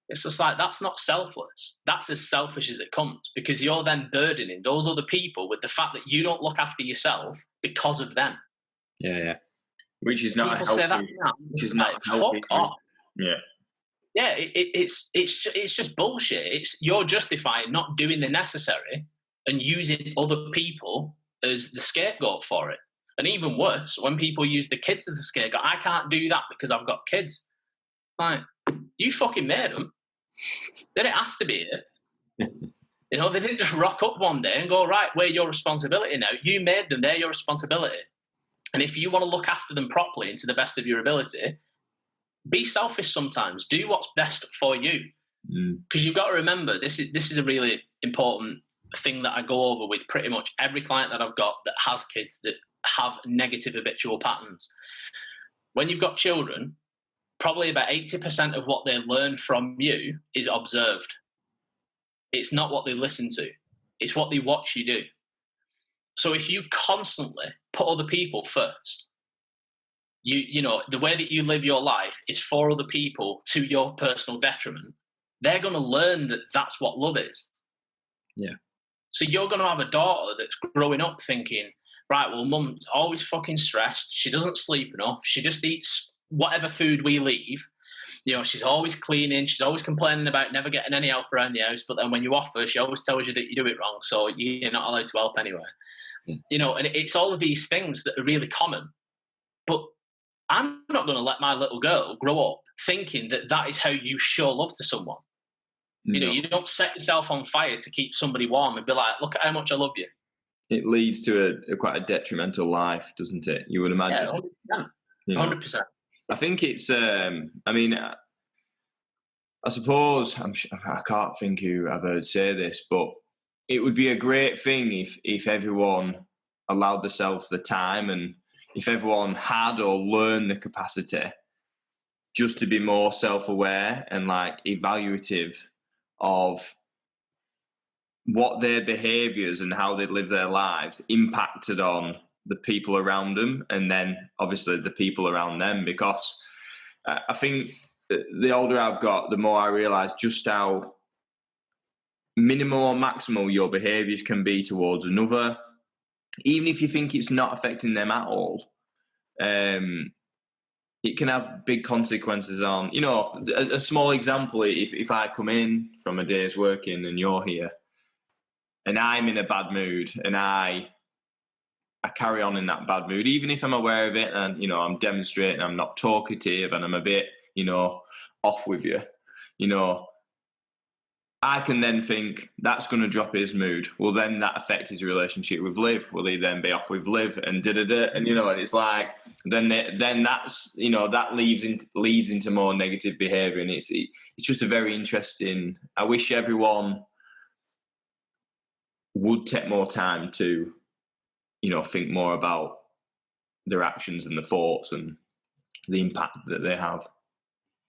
It's just like, that's not selfless. That's as selfish as it comes, because you're then burdening those other people with the fact that you don't look after yourself because of them. Yeah, yeah. Which is not People say that now. Which is not fuck off. Yeah. Yeah, it's just bullshit. You're justifying not doing the necessary and using other people as the scapegoat for it. And even worse, when people use the kids as a scapegoat, I can't do that because I've got kids. Like, you fucking made them. They didn't ask to be here. You know, they didn't just rock up one day and go, right, we're your responsibility now. You made them, they're your responsibility. And if you want to look after them properly and to the best of your ability, be selfish sometimes. Do what's best for you. Because you've got to remember, this is a really important thing that I go over with pretty much every client that I've got that has kids that have negative habitual patterns. When you've got children, probably about 80% of what they learn from you is observed. It's not what they listen to. It's what they watch you do. So if you constantly put other people first, you know, the way that you live your life is for other people to your personal detriment, they're going to learn that that's what love is. Yeah. So you're going to have a daughter that's growing up thinking, right, well, mum's always fucking stressed. She doesn't sleep enough. She just eats whatever food we leave. You know, she's always cleaning. She's always complaining about never getting any help around the house. But then when you offer, she always tells you that you do it wrong. So you're not allowed to help anyway. You know, and it's all of these things that are really common. But I'm not going to let my little girl grow up thinking that that is how you show love to someone. No. You know, you don't set yourself on fire to keep somebody warm and be like, look at how much I love you. It leads to a quite a detrimental life, doesn't it? You would imagine. Yeah, 100%. You know? 100%. I think it's, I mean, I suppose, I can't think who I've heard say this, but it would be a great thing if everyone allowed themselves the time, and if everyone had or learned the capacity just to be more self-aware and like evaluative of what their behaviours and how they live their lives impacted on the people around them, and then obviously the people around them. Because I think the older I've got, the more I realise just how minimal or maximal your behaviours can be towards another, even if you think it's not affecting them at all. It can have big consequences on, you know, a small example, if I come in from a day's working and you're here and I'm in a bad mood and I carry on in that bad mood, even if I'm aware of it and, you know, I'm demonstrating I'm not talkative and I'm a bit, you know, off with you, you know, I can then think that's going to drop his mood. Well, then that affects his relationship with Liv. Will he then be off with Liv and da-da-da? And, you know, and it's like, then that's, you know, that leads into more negative behaviour. And it's just a very interesting, I wish everyone would take more time to, you know, think more about their actions and the thoughts and the impact that they have.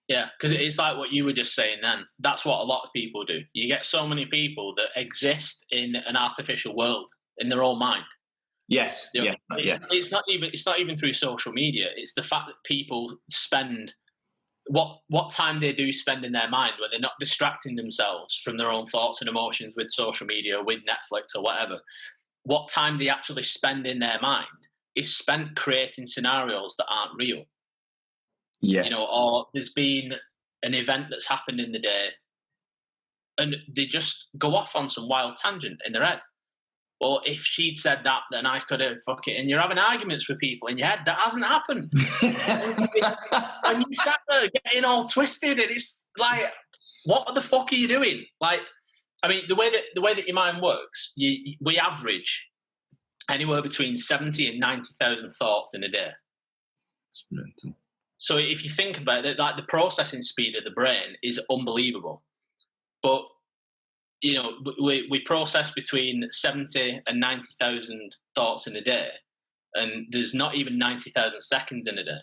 Yeah, because it's like what you were just saying then. That's what a lot of people do. You get so many people that exist in an artificial world in their own mind. Yes, you know, yeah. It's not even through social media. It's the fact that people spend what time they do spend in their mind when they're not distracting themselves from their own thoughts and emotions with social media, with Netflix or whatever. What time they actually spend in their mind is spent creating scenarios that aren't real. Yes. You know, or there's been an event that's happened in the day and they just go off on some wild tangent in their head. Well, if she'd said that, then I could have, fuck it. And you're having arguments with people in your head. That hasn't happened. And you sat there getting all twisted and it's like, what the fuck are you doing? Like, I mean, the way that your mind works, we average anywhere between 70 and 90,000 thoughts in a day. It's mental. So if you think about it, like the processing speed of the brain is unbelievable. But, you know, we process between 70 and 90,000 thoughts in a day, and there's not even 90,000 seconds in a day.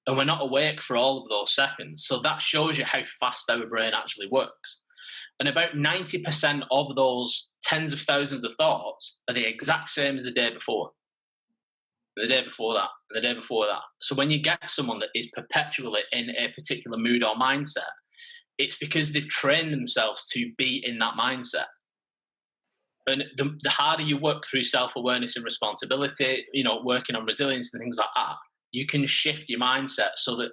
And we're not awake for all of those seconds. So that shows you how fast our brain actually works. And about 90% of those tens of thousands of thoughts are the exact same as the day before. The day before that, the day before that. So when you get someone that is perpetually in a particular mood or mindset, it's because they've trained themselves to be in that mindset. And the harder you work through self-awareness and responsibility, you know, working on resilience and things like that, you can shift your mindset so that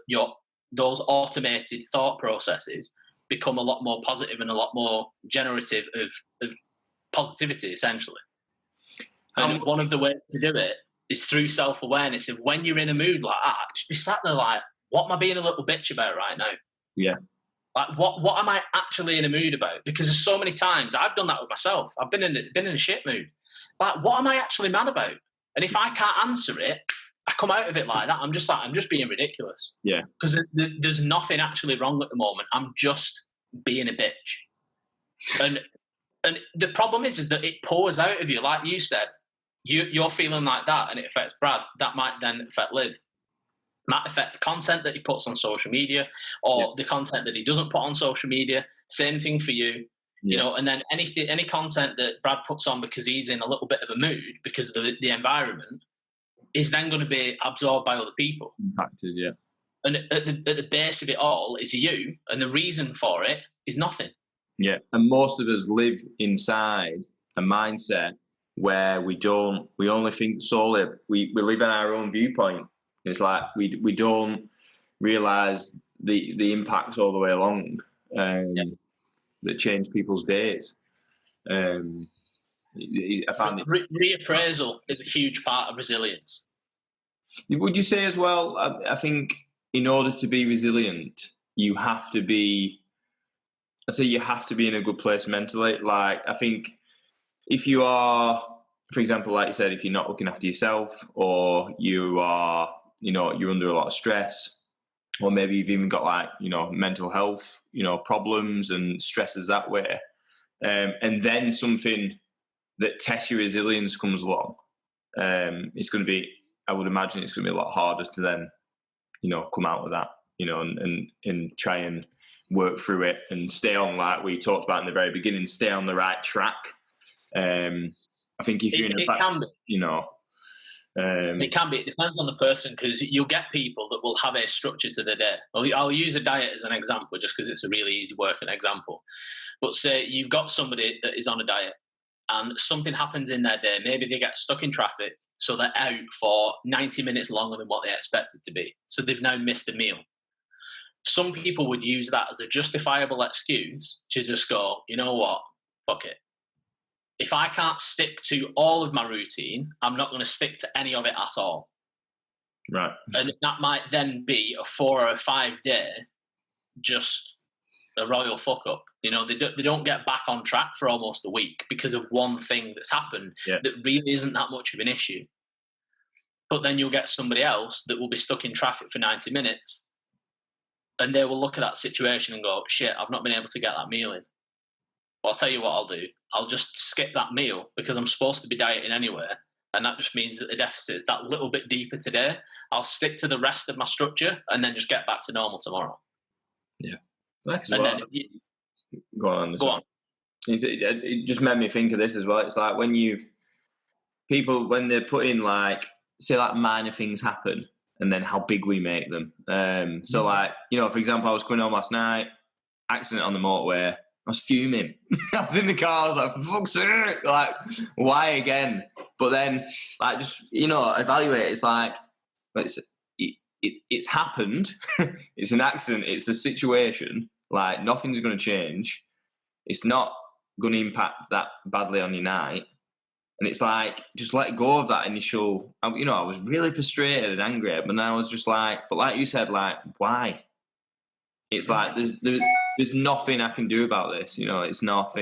those automated thought processes become a lot more positive and a lot more generative of positivity, essentially. And one of the ways to do it is through self-awareness. If when you're in a mood like that, just be sat there like, what am I being a little bitch about right now? Yeah. Like, what am I actually in a mood about? Because there's so many times I've done that with myself. I've been in a shit mood. Like, what am I actually mad about? And if I can't answer it, I come out of it like that. I'm just being ridiculous. Yeah. Because there's nothing actually wrong at the moment. I'm just being a bitch. And the problem is that it pours out of you. Like you said, you're feeling like that and it affects Brad. That might then affect Liv. Might affect the content that he puts on social media or the content that he doesn't put on social media. Same thing for you. You know, and then any content that Brad puts on because he's in a little bit of a mood because of the environment is then going to be absorbed by other people. Impacted, yeah. And at the base of it all is you, and the reason for it is nothing. Yeah. And most of us live inside a mindset where we only think solely, we live in our own viewpoint. It's like we don't realise the impacts all the way along that change people's days. I found reappraisal is a huge part of resilience. Would you say as well, I think in order to be resilient, you have to be in a good place mentally. Like, I think if you are, for example, like you said, if you're not looking after yourself or you are, you know, you're under a lot of stress, or maybe you've even got like, you know, mental health, you know, problems and stresses that way. And then something that tests your resilience comes along. It's going to be, I would imagine it's going to be a lot harder to then, you know, come out of that, you know, and try and work through it and stay on, like we talked about in the very beginning, stay on the right track. I think if you're in a back, you know, it can be. It depends on the person, because you'll get people that will have a structure to their day. I'll use a diet as an example, just because it's a really easy working example. But say you've got somebody that is on a diet and something happens in their day. Maybe they get stuck in traffic, so they're out for 90 minutes longer than what they expected to be. So they've now missed a meal. Some people would use that as a justifiable excuse to just go, you know what, fuck it. If I can't stick to all of my routine, I'm not going to stick to any of it at all. Right. And that might then be a 4 or a 5 day, just a royal fuck up. You know, they don't get back on track for almost a week because of one thing that's happened that really isn't that much of an issue. But then you'll get somebody else that will be stuck in traffic for 90 minutes and they will look at that situation and go, shit, I've not been able to get that meal in. Well, I'll tell you what I'll do. I'll just skip that meal because I'm supposed to be dieting anyway. And that just means that the deficit is that little bit deeper today. I'll stick to the rest of my structure and then just get back to normal tomorrow. Yeah. Go on. It just made me think of this as well. It's like when they're putting like, say like minor things happen and then how big we make them. So like, you know, for example, I was coming home last night, accident on the motorway. I was fuming. I was in the car. I was like, for fuck's sake, like, why again? But then, like, just, you know, evaluate. It's like, it's happened. It's an accident. It's the situation. Like, nothing's going to change. It's not going to impact that badly on your night. And it's like, just let go of that initial, you know, I was really frustrated and angry. But then I was just like, but like you said, like, why? It's like, there's nothing I can do about this. You know, it's not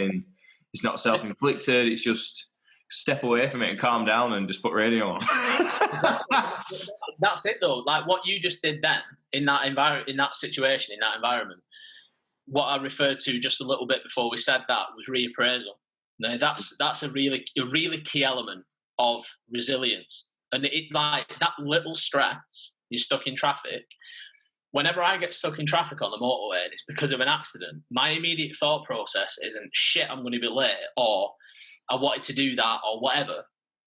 self-inflicted. It's just step away from it and calm down and just put radio on. That's it though. Like what you just did then in that in that situation, in that environment, what I referred to just a little bit before we said that was reappraisal. Now that's a really key element of resilience. And it, like that little stress, you're stuck in traffic. Whenever I get stuck in traffic on the motorway and it's because of an accident, my immediate thought process isn't shit, I'm going to be late, or I wanted to do that, or whatever.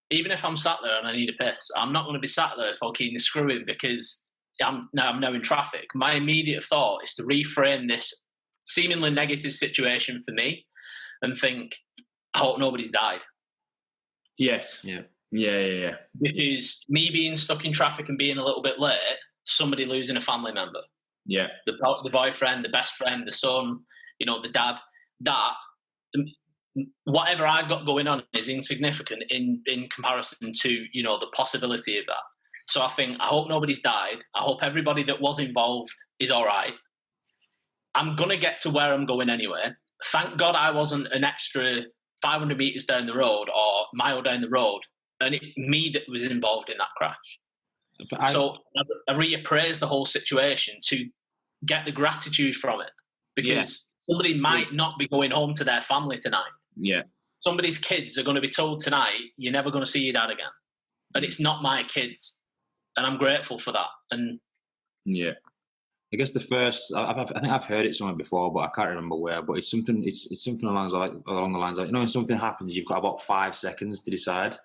Even if I'm sat there and I need a piss, I'm not going to be sat there fucking screwing because I'm now in traffic. My immediate thought is to reframe this seemingly negative situation for me and think, I hope nobody's died. Yes. Yeah. Because me being stuck in traffic and being a little bit late, somebody losing a family member. Yeah. The boyfriend, the best friend, the son, you know, the dad, that whatever I've got going on is insignificant in comparison to, you know, the possibility of that. So I think, I hope nobody's died. I hope everybody that was involved is all right. I'm going to get to where I'm going anyway. Thank God I wasn't an extra 500 metres down the road or mile down the road, and me that was involved in that crash. So I reappraise the whole situation to get the gratitude from it, because somebody might not be going home to their family tonight. Yeah. Somebody's kids are going to be told tonight, you're never going to see your dad again. And it's not my kids. And I'm grateful for that. And yeah. I guess the first, I think I've heard it somewhere before, but I can't remember where. But it's something along the lines like, you know, when something happens, you've got about 5 seconds to decide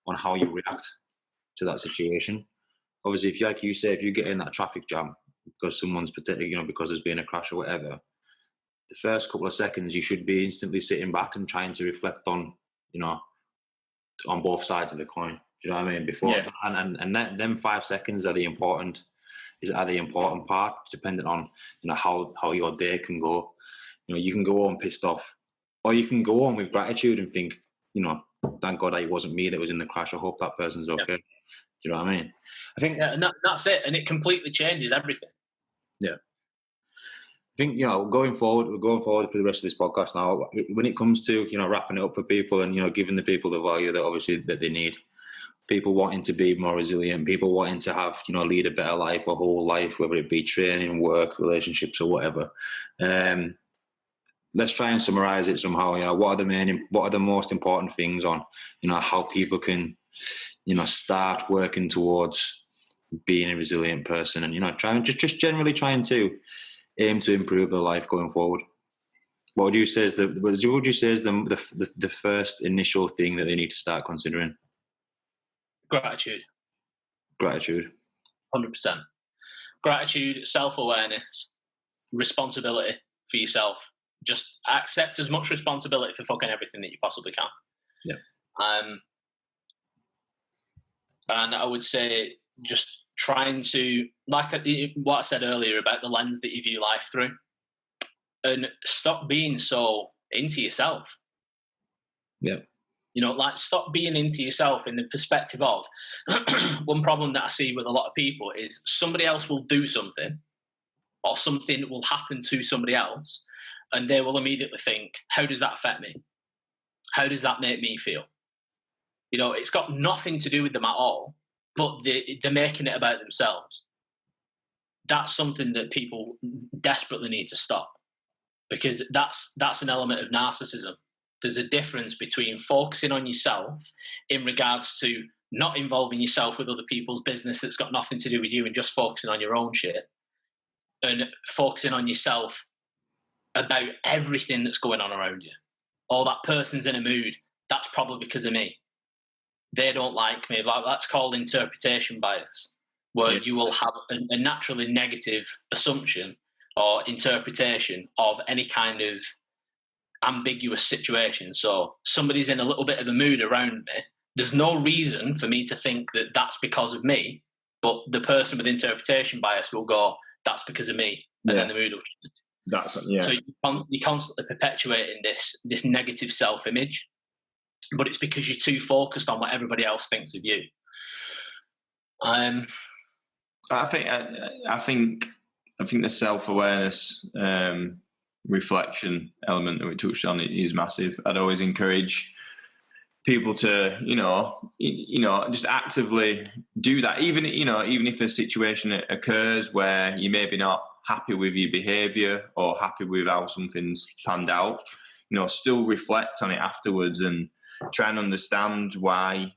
on how you react to that situation. Obviously, if like you say, if you get in that traffic jam because someone's particularly, you know, because there's been a crash or whatever, the first couple of seconds you should be instantly sitting back and trying to reflect on, you know, on both sides of the coin. Do you know what I mean? Before and them 5 seconds are the important part, depending on, you know, how your day can go. You know, you can go home pissed off, or you can go home with gratitude and think, you know, thank God it wasn't me that was in the crash. I hope that person's okay. Yeah. Do you know what I mean? I think, and that's it, and it completely changes everything. Yeah. I think, you know, we're going forward for the rest of this podcast now. When it comes to, you know, wrapping it up for people and, you know, giving the people the value that obviously that they need, people wanting to be more resilient, people wanting to have, you know, lead a better life, a whole life, whether it be training, work, relationships, or whatever. Let's try and summarize it somehow. You know, what are the most important things on, you know, how people can, you know, start working towards being a resilient person, and, you know, just generally trying to aim to improve their life going forward. What would you say is the first initial thing that they need to start considering? Gratitude. 100%. Gratitude, self-awareness, responsibility for yourself. Just accept as much responsibility for fucking everything that you possibly can. Yeah. And I would say just trying to, like what I said earlier about the lens that you view life through, and stop being so into yourself. Yeah. You know, like, stop being into yourself in the perspective of one problem that I see with a lot of people is somebody else will do something, or something will happen to somebody else, and they will immediately think, how does that affect me? How does that make me feel? You know, it's got nothing to do with them at all, but they're making it about themselves. That's something that people desperately need to stop, because that's an element of narcissism. There's a difference between focusing on yourself in regards to not involving yourself with other people's business that's got nothing to do with you and just focusing on your own shit, and focusing on yourself about everything that's going on around you. Oh, that person's in a mood. That's probably because of me. They don't like me. That's called interpretation bias, where you will have a naturally negative assumption or interpretation of any kind of ambiguous situation. So somebody's in a little bit of a mood around me. There's no reason for me to think that that's because of me, but the person with interpretation bias will go, that's because of me, and then the mood will change. So you're constantly perpetuating this negative self-image, but it's because you're too focused on what everybody else thinks of you. I think the self-awareness reflection element that we touched on is massive. I'd always encourage people to, just actively do that. Even if a situation occurs where you maybe not happy with your behaviour or happy with how something's panned out, still reflect on it afterwards and try and understand why,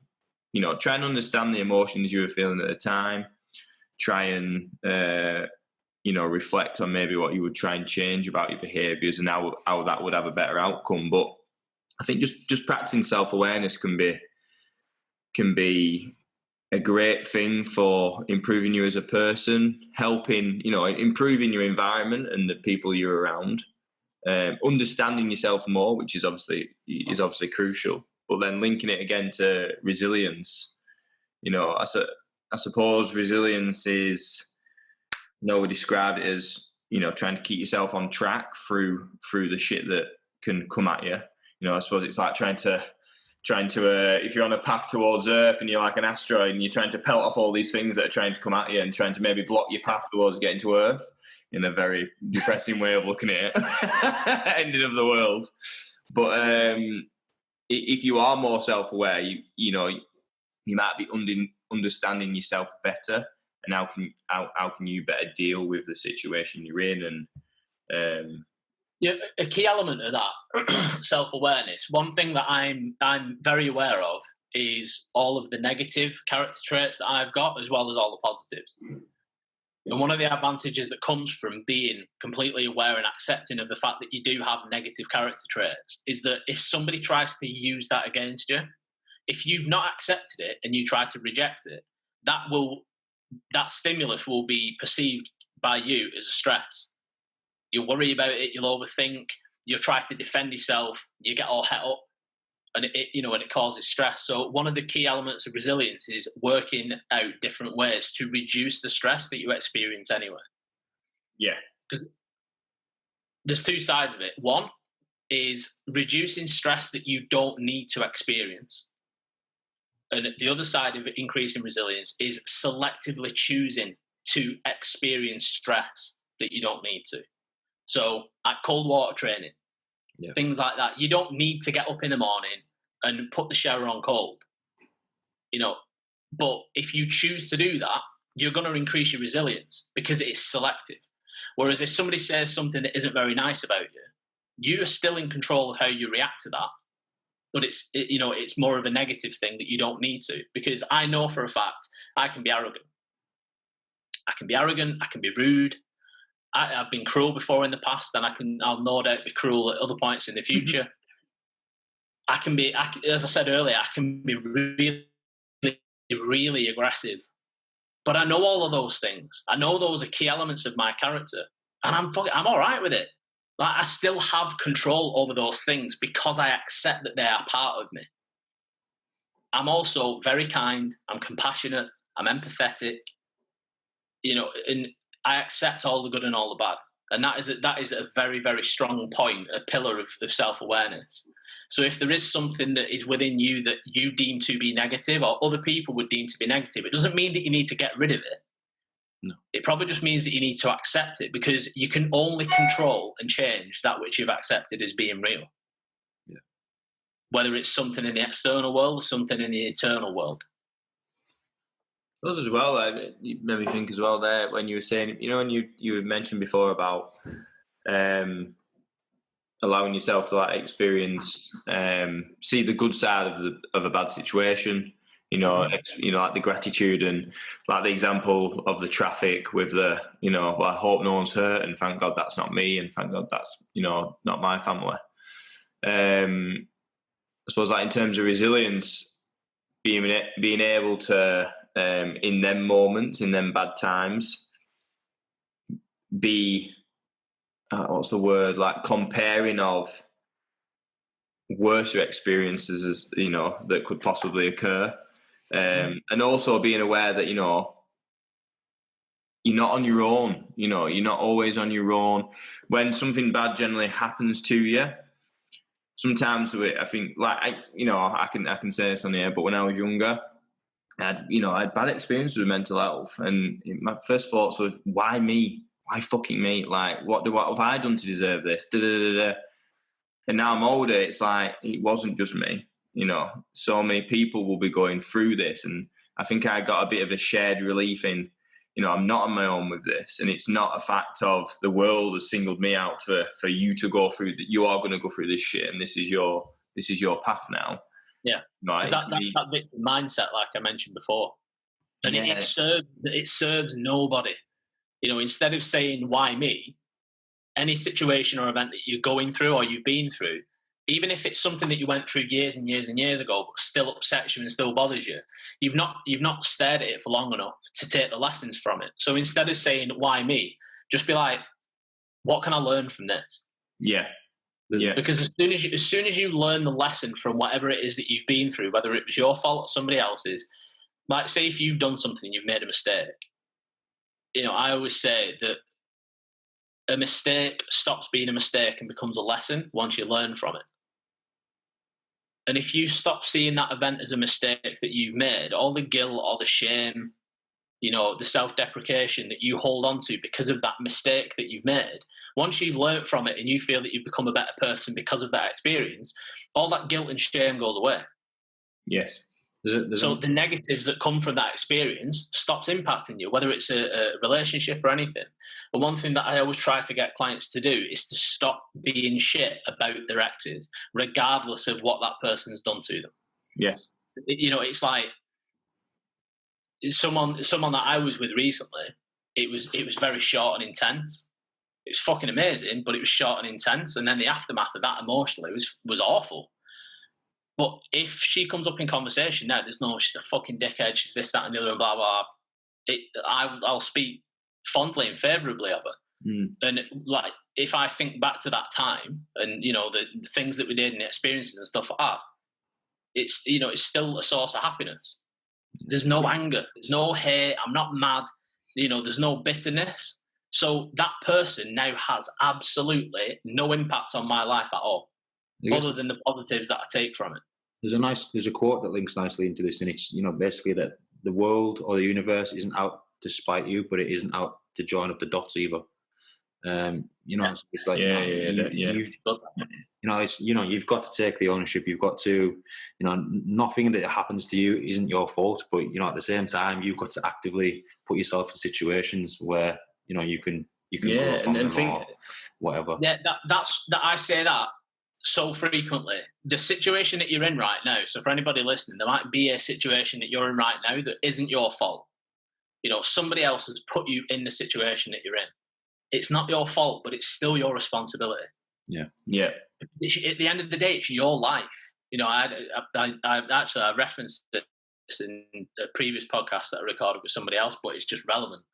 try and understand the emotions you were feeling at the time. Try and, reflect on maybe what you would try and change about your behaviours and how that would have a better outcome. But I think just practicing self-awareness can be a great thing for improving you as a person, helping, improving your environment and the people you're around, understanding yourself more, which is obviously crucial. But then linking it again to resilience, I suppose resilience is, we described it as, trying to keep yourself on track through the shit that can come at you. I suppose it's like trying to if you're on a path towards Earth and you're like an asteroid and you're trying to pelt off all these things that are trying to come at you and trying to maybe block your path towards getting to Earth, in a very depressing way of looking at it, ending of the world. But if you are more self-aware, you might be understanding yourself better, and how can you better deal with the situation you're in. And a key element of that self-awareness, one thing that I'm very aware of is all of the negative character traits that I've got, as well as all the positives. And one of the advantages that comes from being completely aware and accepting of the fact that you do have negative character traits is that if somebody tries to use that against you, if you've not accepted it and you try to reject it, that stimulus will be perceived by you as a stress. You'll worry about it, you'll overthink, you'll try to defend yourself, you get all het up, and it causes stress. So one of the key elements of resilience is working out different ways to reduce the stress that you experience anyway. Yeah. There's two sides of it. One is reducing stress that you don't need to experience. And the other side of increasing resilience is selectively choosing to experience stress that you don't need to. So at cold water training, things like that, you don't need to get up in the morning and put the shower on cold, but if you choose to do that, you're going to increase your resilience because it's selective. Whereas if somebody says something that isn't very nice about you, you are still in control of how you react to that. But it's more of a negative thing that you don't need to, because I know for a fact I can be arrogant. I can be rude. I've been cruel before in the past, and I'll no doubt be cruel at other points in the future. As I said earlier, I can be really, really aggressive. But I know all of those things. I know those are key elements of my character, and I'm all right with it. Like, I still have control over those things because I accept that they are part of me. I'm also very kind. I'm compassionate. I'm empathetic. And I accept all the good and all the bad. And that is a very, very strong point, a pillar of self-awareness. So if there is something that is within you that you deem to be negative, or other people would deem to be negative, it doesn't mean that you need to get rid of it. No. It probably just means that you need to accept it, because you can only control and change that which you've accepted as being real. Yeah. Whether it's something in the external world or something in the internal world. Those as well, you made me think as well there when you were saying, when you had mentioned before about allowing yourself to experience, see the good side of a bad situation, like the gratitude, and like the example of the traffic with the, well, I hope no one's hurt, and thank God that's not me, and thank God that's, not my family. I suppose in terms of resilience, being able to, in them moments, in them bad times, be, what's the word, comparing of worse experiences as, that could possibly occur. And also being aware that, you're not on your own, you're not always on your own. When something bad generally happens to you, sometimes I think, I can say this on the air, but when I was younger, I had bad experiences with mental health, and my first thoughts were, why me? why fucking me? Like, what have I done to deserve this? Da, da, da, da. And now I'm older, it's like, it wasn't just me. You know, so many people will be going through this. And I think I got a bit of a shared relief in, you know, I'm not on my own with this. And it's not a fact of the world has singled me out for you to go through that. You are going to go through this shit. And this is your path now. Yeah. Right. That victim mindset, like I mentioned before. And it serves nobody. You know, instead of saying, why me, any situation or event that you're going through or you've been through, even if it's something that you went through years and years and years ago, but still upsets you and still bothers you, you've not stared at it for long enough to take the lessons from it. So instead of saying, why me, just be like, what can I learn from this? Yeah. Yeah. Because as soon as you learn the lesson from whatever it is that you've been through, whether it was your fault or somebody else's, like say if you've done something and you've made a mistake, you know, I always say that a mistake stops being a mistake and becomes a lesson once you learn from it. And if you stop seeing that event as a mistake that you've made, all the guilt or the shame, you know, the self-deprecation that you hold on to because of that mistake that you've made, once you've learned from it and you feel that you've become a better person because of that experience, all that guilt and shame goes away. Yes. So the negatives that come from that experience stops impacting you, whether it's a relationship or anything. But one thing that I always try to get clients to do is to stop being shit about their exes, regardless of what that person's done to them. Yes. You know, it's like someone that I was with recently, it was very short and intense. It was fucking amazing, but it was short and intense. And then the aftermath of that emotionally was awful. But if she comes up in conversation now, there's no, she's a fucking dickhead, she's this, that, and the other, and blah, blah. I'll speak fondly and favourably of her. Mm. And like, if I think back to that time and, you know, the things that we did and the experiences and stuff like that, it's, you know, it's still a source of happiness. There's no anger, there's no hate, I'm not mad, you know, there's no bitterness. So that person now has absolutely no impact on my life at all, other than the positives that I take from it. There's a quote that links nicely into this, and it's, you know, basically that the world or the universe isn't out to spite you, but it isn't out to join up the dots either. You know, it's like you've got to take the ownership. You've got to, you know, nothing that happens to you isn't your fault, but you know, at the same time, you've got to actively put yourself in situations where, you know, you can grow from them or whatever. Yeah, that's I say that so frequently. The situation that you're in right now, so for anybody listening, there might be a situation that you're in right now that isn't your fault. You know, somebody else has put you in the situation that you're in. It's not your fault, but it's still your responsibility. Yeah. At the end of the day, it's your life. You know, I referenced this in a previous podcast that I recorded with somebody else, but it's just relevant.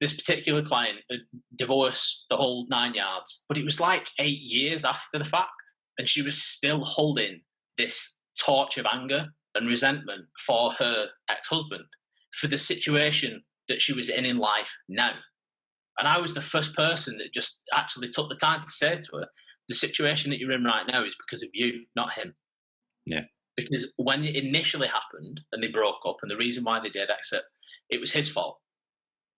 This particular client had divorced, the whole 9 yards, but it was like 8 years after the fact, and she was still holding this torch of anger and resentment for her ex-husband for the situation that she was in life now. And I was the first person that just actually took the time to say to her, the situation that you're in right now is because of you, not him. Yeah. Because when it initially happened and they broke up, and the reason why they did exit, it was his fault.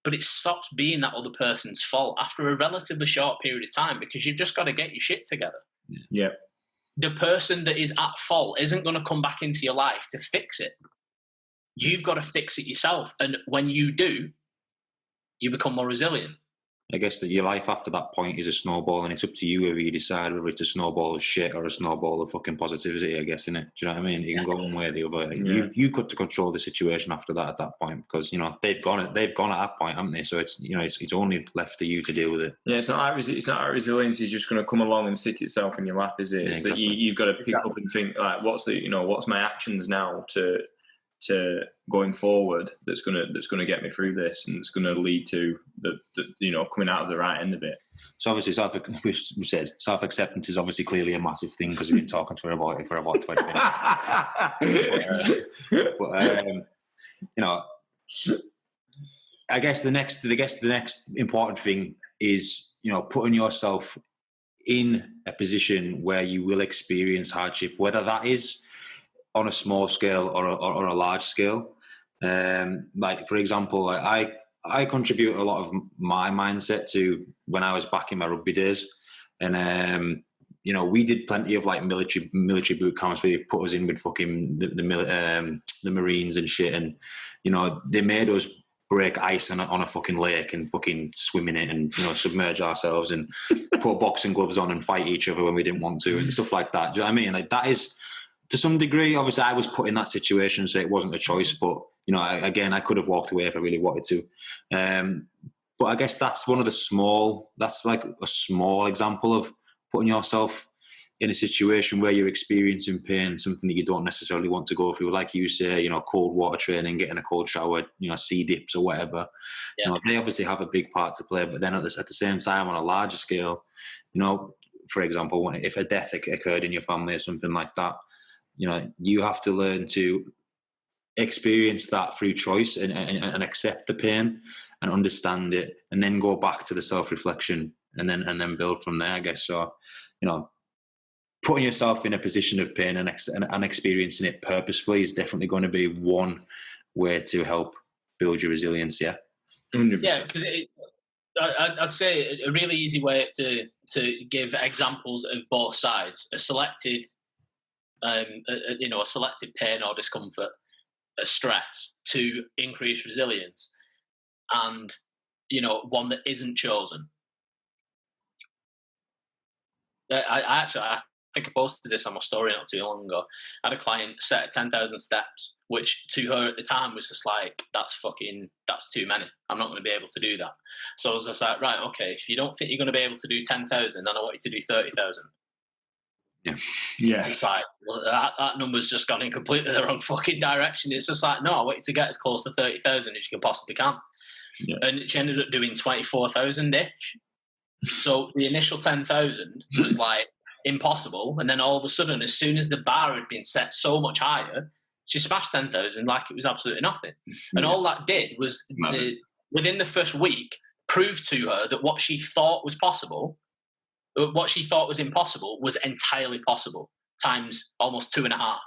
But it stops being that other person's fault after a relatively short period of time, because you've just got to get your shit together. Yeah. The person that is at fault isn't going to come back into your life to fix it. You've got to fix it yourself. And when you do, you become more resilient. I guess that your life after that point is a snowball, and it's up to you whether you decide whether it's a snowball of shit or a snowball of fucking positivity, I guess, innit? Do you know what I mean? You can go one way or the other. Yeah. You've got to control the situation after that at that point, because, you know, they've gone at that point, haven't they? So it's, you know, it's only left to you to deal with it. Yeah, it's not like resilience is just going to come along and sit itself in your lap, is it? Yeah, it's exactly. that you've got to pick up and think, like, what's my actions now to going forward that's gonna get me through this, and it's gonna lead to the you know, coming out of the right end of it. So obviously, self-acceptance is obviously clearly a massive thing, because we've been talking about it for about 20 minutes. but you know, I guess the next important thing is, you know, putting yourself in a position where you will experience hardship, whether that is on a small scale or a large scale. Like, for example, I I contribute a lot of my mindset to when I was back in my rugby days, and you know, we did plenty of like military boot camps where they put us in with fucking the Marines and shit, and you know, they made us break ice on a fucking lake and fucking swim in it, and you know, submerge ourselves and put boxing gloves on and fight each other when we didn't want to and stuff like that. Do you know what I mean? Like, that is, to some degree, obviously I was put in that situation, so it wasn't a choice, but you know, I could have walked away if I really wanted to. But I guess that's that's like a small example of putting yourself in a situation where you're experiencing pain, something that you don't necessarily want to go through. Like you say, you know, cold water training, getting a cold shower, you know, sea dips or whatever. Yeah. You know, they obviously have a big part to play, but then at the same time, on a larger scale, you know, for example, if a death occurred in your family or something like that, you know, you have to learn to experience that through choice and accept the pain and understand it, and then go back to the self-reflection and then build from there, I guess. So, you know, putting yourself in a position of pain and experiencing it purposefully is definitely going to be one way to help build your resilience. Yeah, 100%. Yeah, because I'd say a really easy way to give examples of both sides: a selected pain or discomfort, a stress, to increase resilience, and you know, one that isn't chosen. I think I posted this on my story not too long ago. I had a client set at 10,000 steps, which to her at the time was just like, that's too many. I'm not going to be able to do that. So I was just like, right, okay, if you don't think you're going to be able to do 10,000, then I want you to do 30,000. Yeah. It's like, well, that number's just gone in completely the wrong fucking direction. It's just like, no, I want you to get as close to 30,000 as you can possibly can. Yeah. And she ended up doing 24,000-ish. So the initial 10,000 was like impossible, and then all of a sudden, as soon as the bar had been set so much higher, she smashed 10,000 like it was absolutely nothing. And all that did was, within the first week, prove to her that what she thought was possible, what she thought was impossible, was entirely possible, times almost 2.5.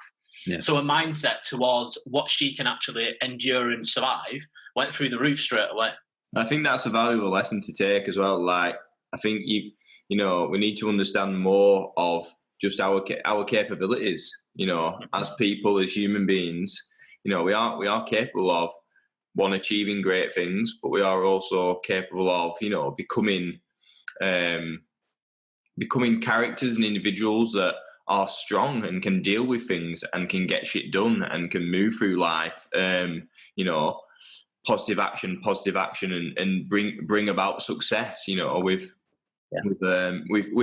Yeah. So a mindset towards what she can actually endure and survive went through the roof straight away. I think that's a valuable lesson to take as well. Like, I think you know, we need to understand more of just our capabilities. You know, as people, as human beings, you know, we are capable of achieving great things, but we are also capable of, you know, becoming characters and individuals that are strong and can deal with things and can get shit done and can move through life. You know, positive action, and bring about success. You know, with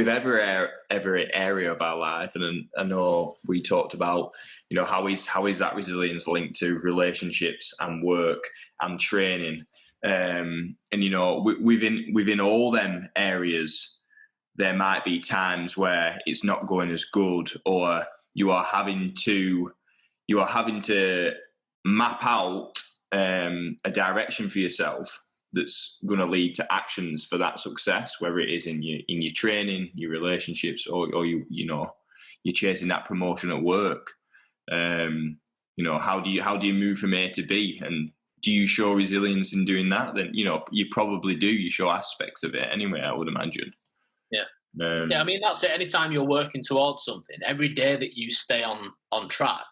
every area of our life. And I know we talked about, you know, how is that resilience linked to relationships and work and training, and you know, within all them areas, there might be times where it's not going as good, or you are having to map out a direction for yourself that's going to lead to actions for that success, whether it is in your training, your relationships, or you're chasing that promotion at work. You know, how do you move from A to B, and do you show resilience in doing that? Then, you know, you probably do. You show aspects of it anyway, I would imagine. Yeah. I mean, that's it. Anytime you're working towards something, every day that you stay on track,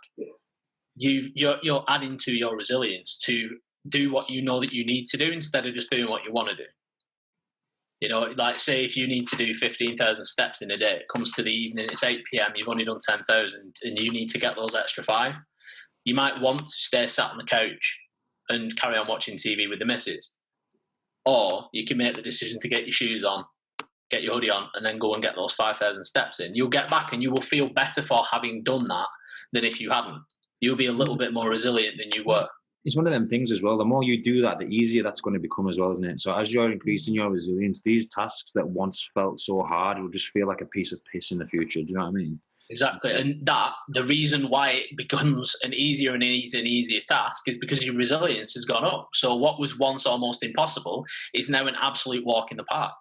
you're adding to your resilience to do what you know that you need to do instead of just doing what you want to do. You know, like, say if you need to do 15,000 steps in a day, it comes to the evening, it's 8 p.m, you've only done 10,000 and you need to get those extra 5. You might want to stay sat on the couch and carry on watching TV with the missus. Or you can make the decision to get your shoes on, get your hoodie on, and then go and get those 5,000 steps in. You'll get back and you will feel better for having done that than if you hadn't. You'll be a little bit more resilient than you were. It's one of them things as well. The more you do that, the easier that's going to become as well, isn't it? So as you're increasing your resilience, these tasks that once felt so hard will just feel like a piece of piss in the future. Do you know what I mean? Exactly. And the reason why it becomes an easier and easier task is because your resilience has gone up. So what was once almost impossible is now an absolute walk in the park.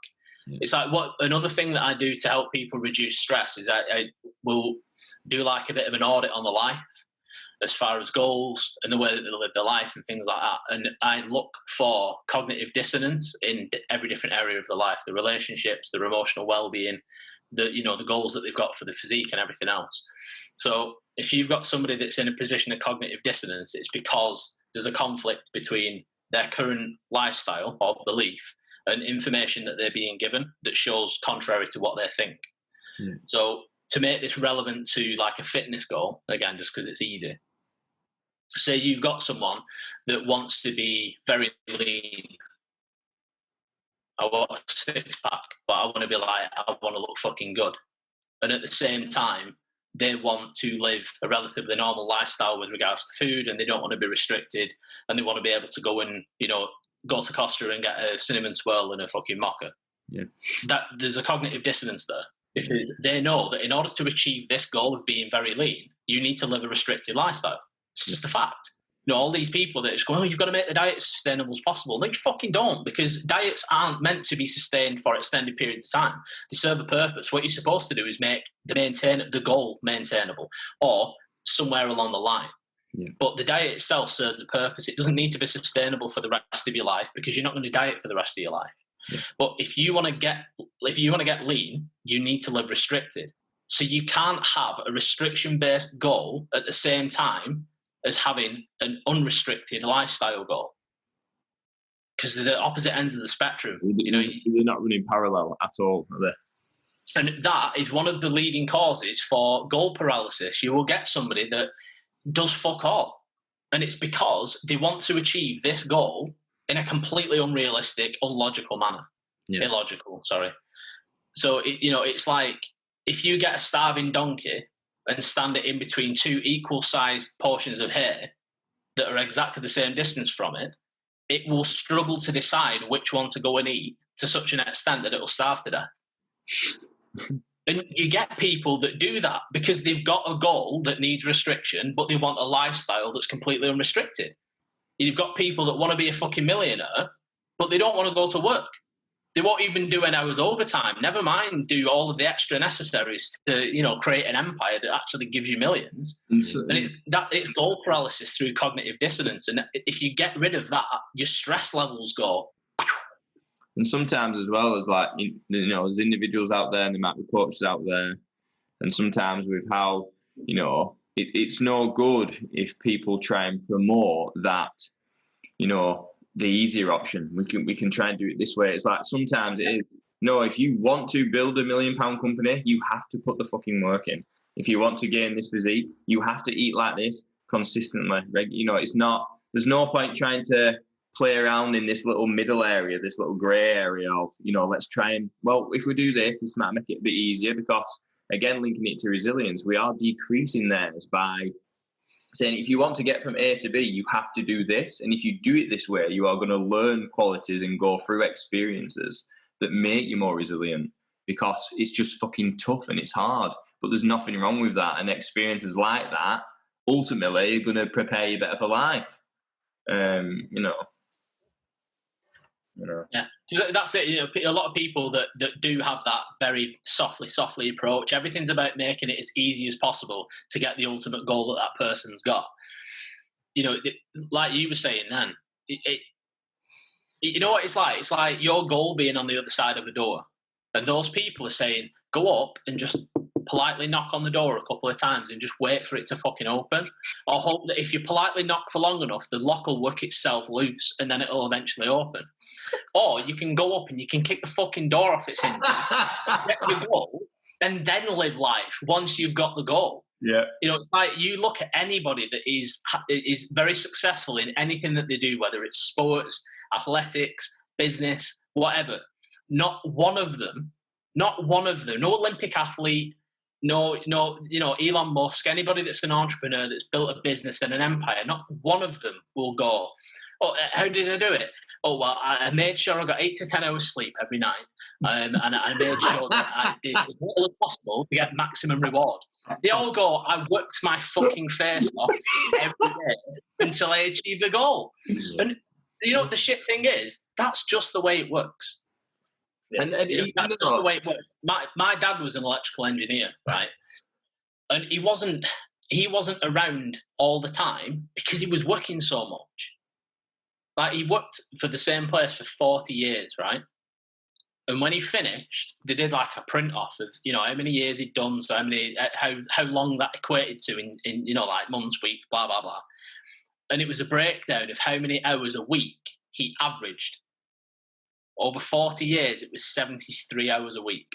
Yeah. It's like another thing that I do to help people reduce stress is I will do like a bit of an audit on the life. as far as goals and the way that they live their life and things like that. And I look for cognitive dissonance in every different area of their life, the relationships, their emotional well-being, the goals that they've got for the physique and everything else. So if you've got somebody that's in a position of cognitive dissonance, it's because there's a conflict between their current lifestyle or belief and information that they're being given that shows contrary to what they think. So to make this relevant to like a fitness goal, again, just because it's easy, say you've got someone that wants to be very lean. I want a six-pack, but I want to be like, I want to look fucking good. And at the same time, they want to live a relatively normal lifestyle with regards to food, and they don't want to be restricted, and they want to be able to go and, go to Costa and get a cinnamon swirl and a fucking mocha. Yeah. That there's a cognitive dissonance there, because they know that in order to achieve this goal of being very lean, you need to live a restricted lifestyle. It's just a fact. All these people that are just going, oh, you've got to make the diet as sustainable as possible. No, you fucking don't, because diets aren't meant to be sustained for extended periods of time. They serve a purpose. What you're supposed to do is make the goal maintainable or somewhere along the line. Yeah. But the diet itself serves a purpose. It doesn't need to be sustainable for the rest of your life, because you're not going to diet for the rest of your life. Yeah. But if you want to get lean, you need to live restricted. So you can't have a restriction-based goal at the same time as having an unrestricted lifestyle goal, because they're the opposite ends of the spectrum. They're not running parallel at all, are they? And that is one of the leading causes for goal paralysis. You will get somebody that does fuck all, and it's because they want to achieve this goal in a completely unrealistic, illogical manner. Sorry. So it's like if you get a starving donkey and stand it in between two equal-sized portions of hay that are exactly the same distance from it, it will struggle to decide which one to go and eat to such an extent that it will starve to death. And you get people that do that because they've got a goal that needs restriction, but they want a lifestyle that's completely unrestricted. You've got people that want to be a fucking millionaire, but they don't want to go to work. They won't even do an hour's overtime. Never mind do all of the extra necessaries to, create an empire that actually gives you millions. And it's goal paralysis through cognitive dissonance. And if you get rid of that, your stress levels go. And sometimes as well as like, there's individuals out there and there might be coaches out there. And sometimes with how, it's no good if people try and promote that, the easier option. We can try and do it this way. It's like sometimes it is, no, if you want to build £1 million company, you have to put the fucking work in. If you want to gain this physique, you have to eat like this consistently. It's not, there's no point trying to play around in this little middle area, this little grey area of, let's try and, if we do this might make it a bit easier, because again, linking it to resilience, we are decreasing theirs by saying if you want to get from A to B, you have to do this. And if you do it this way, you are going to learn qualities and go through experiences that make you more resilient, because it's just fucking tough and it's hard. But there's nothing wrong with that. And experiences like that ultimately are going to prepare you better for life. Yeah, that's it. A lot of people that do have that very softly approach. Everything's about making it as easy as possible to get the ultimate goal that person's got. Like you were saying then, you know what it's like? It's like your goal being on the other side of the door, and those people are saying, go up and just politely knock on the door a couple of times and just wait for it to fucking open, or hope that if you politely knock for long enough, the lock will work itself loose and then it'll eventually open. Or you can go up and you can kick the fucking door off its hinges, get your goal, and then live life once you've got the goal. Yeah. It's like you look at anybody that is very successful in anything that they do, whether it's sports, athletics, business, whatever. Not one of them, no Olympic athlete, no, Elon Musk, anybody that's an entrepreneur that's built a business and an empire, not one of them will go, oh, how did I do it? Oh, well, I made sure I got 8 to 10 hours sleep every night. And I made sure that I did as little as possible to get maximum reward. They all go, I worked my fucking face off every day until I achieved the goal. And, the shit thing is, that's just the way it works. And that's just the way it works. My dad was an electrical engineer, right? And he wasn't he wasn't around all the time because he was working so much. Like, he worked for the same place for 40 years, right? And when he finished, they did like a print off of, you know, how many years he'd done, so how long that equated to in you know, like months, weeks, blah, blah, blah. And it was a breakdown of how many hours a week he averaged. Over 40 years, it was 73 hours a week.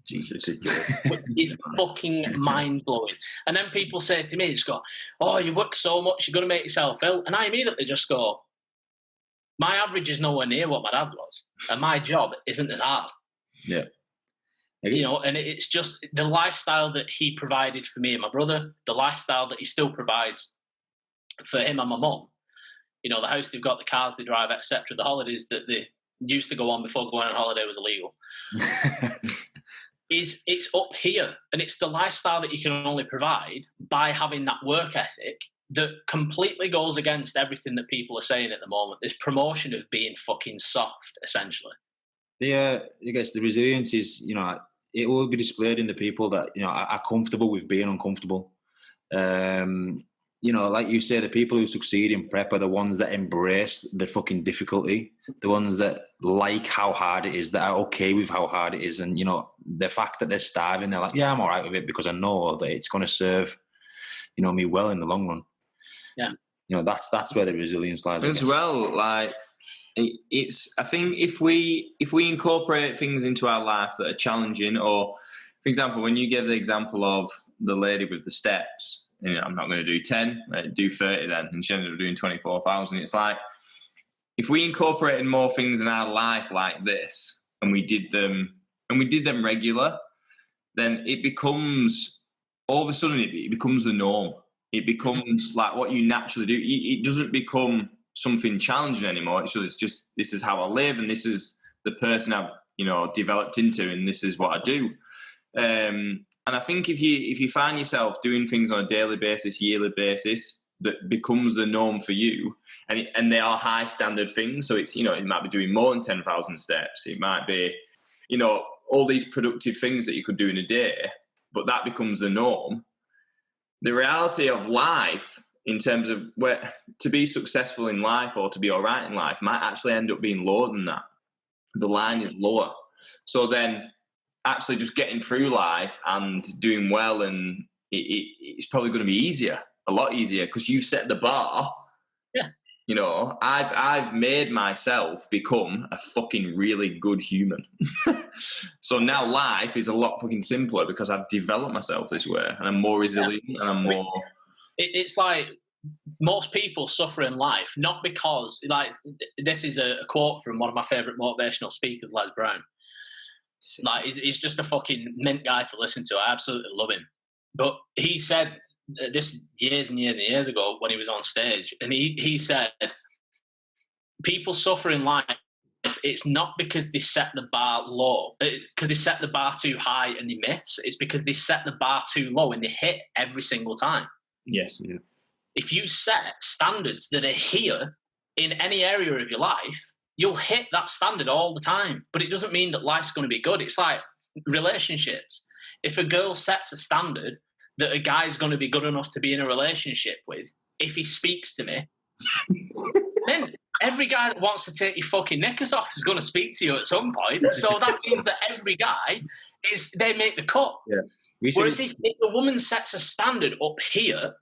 Jesus. It's fucking mind-blowing. And then people say to me, just go, oh, you work so much, you're going to make yourself ill. And I immediately just go, my average is nowhere near what my dad was. And my job isn't as hard. Yeah. You know, and it's just the lifestyle that he provided for me and my brother, the lifestyle that he still provides for him and my mum. You know, the house they've got, the cars they drive, etc. The holidays that they used to go on before going on holiday was illegal. It's up here, and it's the lifestyle that you can only provide by having that work ethic that completely goes against everything that people are saying at the moment. This promotion of being fucking soft, essentially. I guess the resilience is, you know, it will be displayed in the people that, you know, are comfortable with being uncomfortable. You know, like you say, the people who succeed in prep are the ones that embrace the fucking difficulty, the ones that like how hard it is, that are okay with how hard it is. And, you know, the fact that they're starving, they're like, yeah, I'm all right with it because I know that it's going to serve, you know, me well in the long run. Yeah. You know, that's where the resilience lies. As well, like, it's, I think if we incorporate things into our life that are challenging, or, for example, when you gave the example of the lady with the steps, you know, I'm not going to do 10, do 30 then, and she ended up doing 24,000. It's like, if we incorporated more things in our life like this, and we did them regular, then it becomes, all of a sudden, it becomes the norm. It becomes like what you naturally do. It doesn't become something challenging anymore. It's just, this is how I live, and this is the person I've, you know, developed into, and this is what I do. And I think if you find yourself doing things on a daily basis, yearly basis, that becomes the norm for you, and they are high standard things. So it's, you know, it might be doing more than 10,000 steps. It might be, you know, all these productive things that you could do in a day, but that becomes the norm. The reality of life, in terms of where to be successful in life or to be all right in life, might actually end up being lower than that. The line is lower. So then, actually just getting through life and doing well, and it's probably going to be easier, a lot easier, because you've set the bar. Yeah. You know, I've made myself become a fucking really good human. So now life is a lot fucking simpler because I've developed myself this way, and I'm more resilient, and I'm more... It's like most people suffer in life, not because, like, this is a quote from one of my favourite motivational speakers, Les Brown. Like, he's just a fucking mint guy to listen to. I absolutely love him. But he said this years and years and years ago when he was on stage, and he said, people suffer in life, it's not because they set the bar low, because they set the bar too high and they miss. It's because they set the bar too low and they hit every single time. Yes. Yeah. If you set standards that are here in any area of your life, you'll hit that standard all the time. But it doesn't mean that life's going to be good. It's like relationships. If a girl sets a standard that a guy's going to be good enough to be in a relationship with, if he speaks to me, then every guy that wants to take your fucking knickers off is going to speak to you at some point. So that means that every guy they make the cut. Yeah. Whereas if a woman sets a standard up here,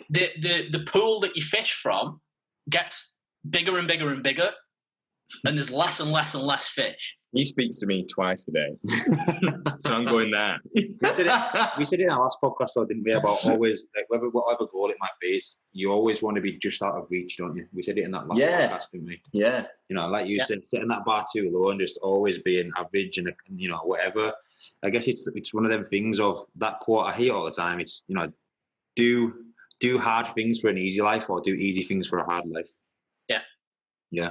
the pool that you fish from gets bigger and bigger and bigger, and there's less and less and less fish. He speaks to me twice a day, so I'm going there. We said it in our last podcast, though, didn't we? About always, like, whatever goal it might be, you always want to be just out of reach, don't you? We said it in that last podcast, didn't we? Yeah. You know, like you said, setting that bar too low and just always being average and, you know, whatever. I guess it's one of them things of that quote I hear all the time. It's, you know, do hard things for an easy life, or do easy things for a hard life. Yeah. Yeah.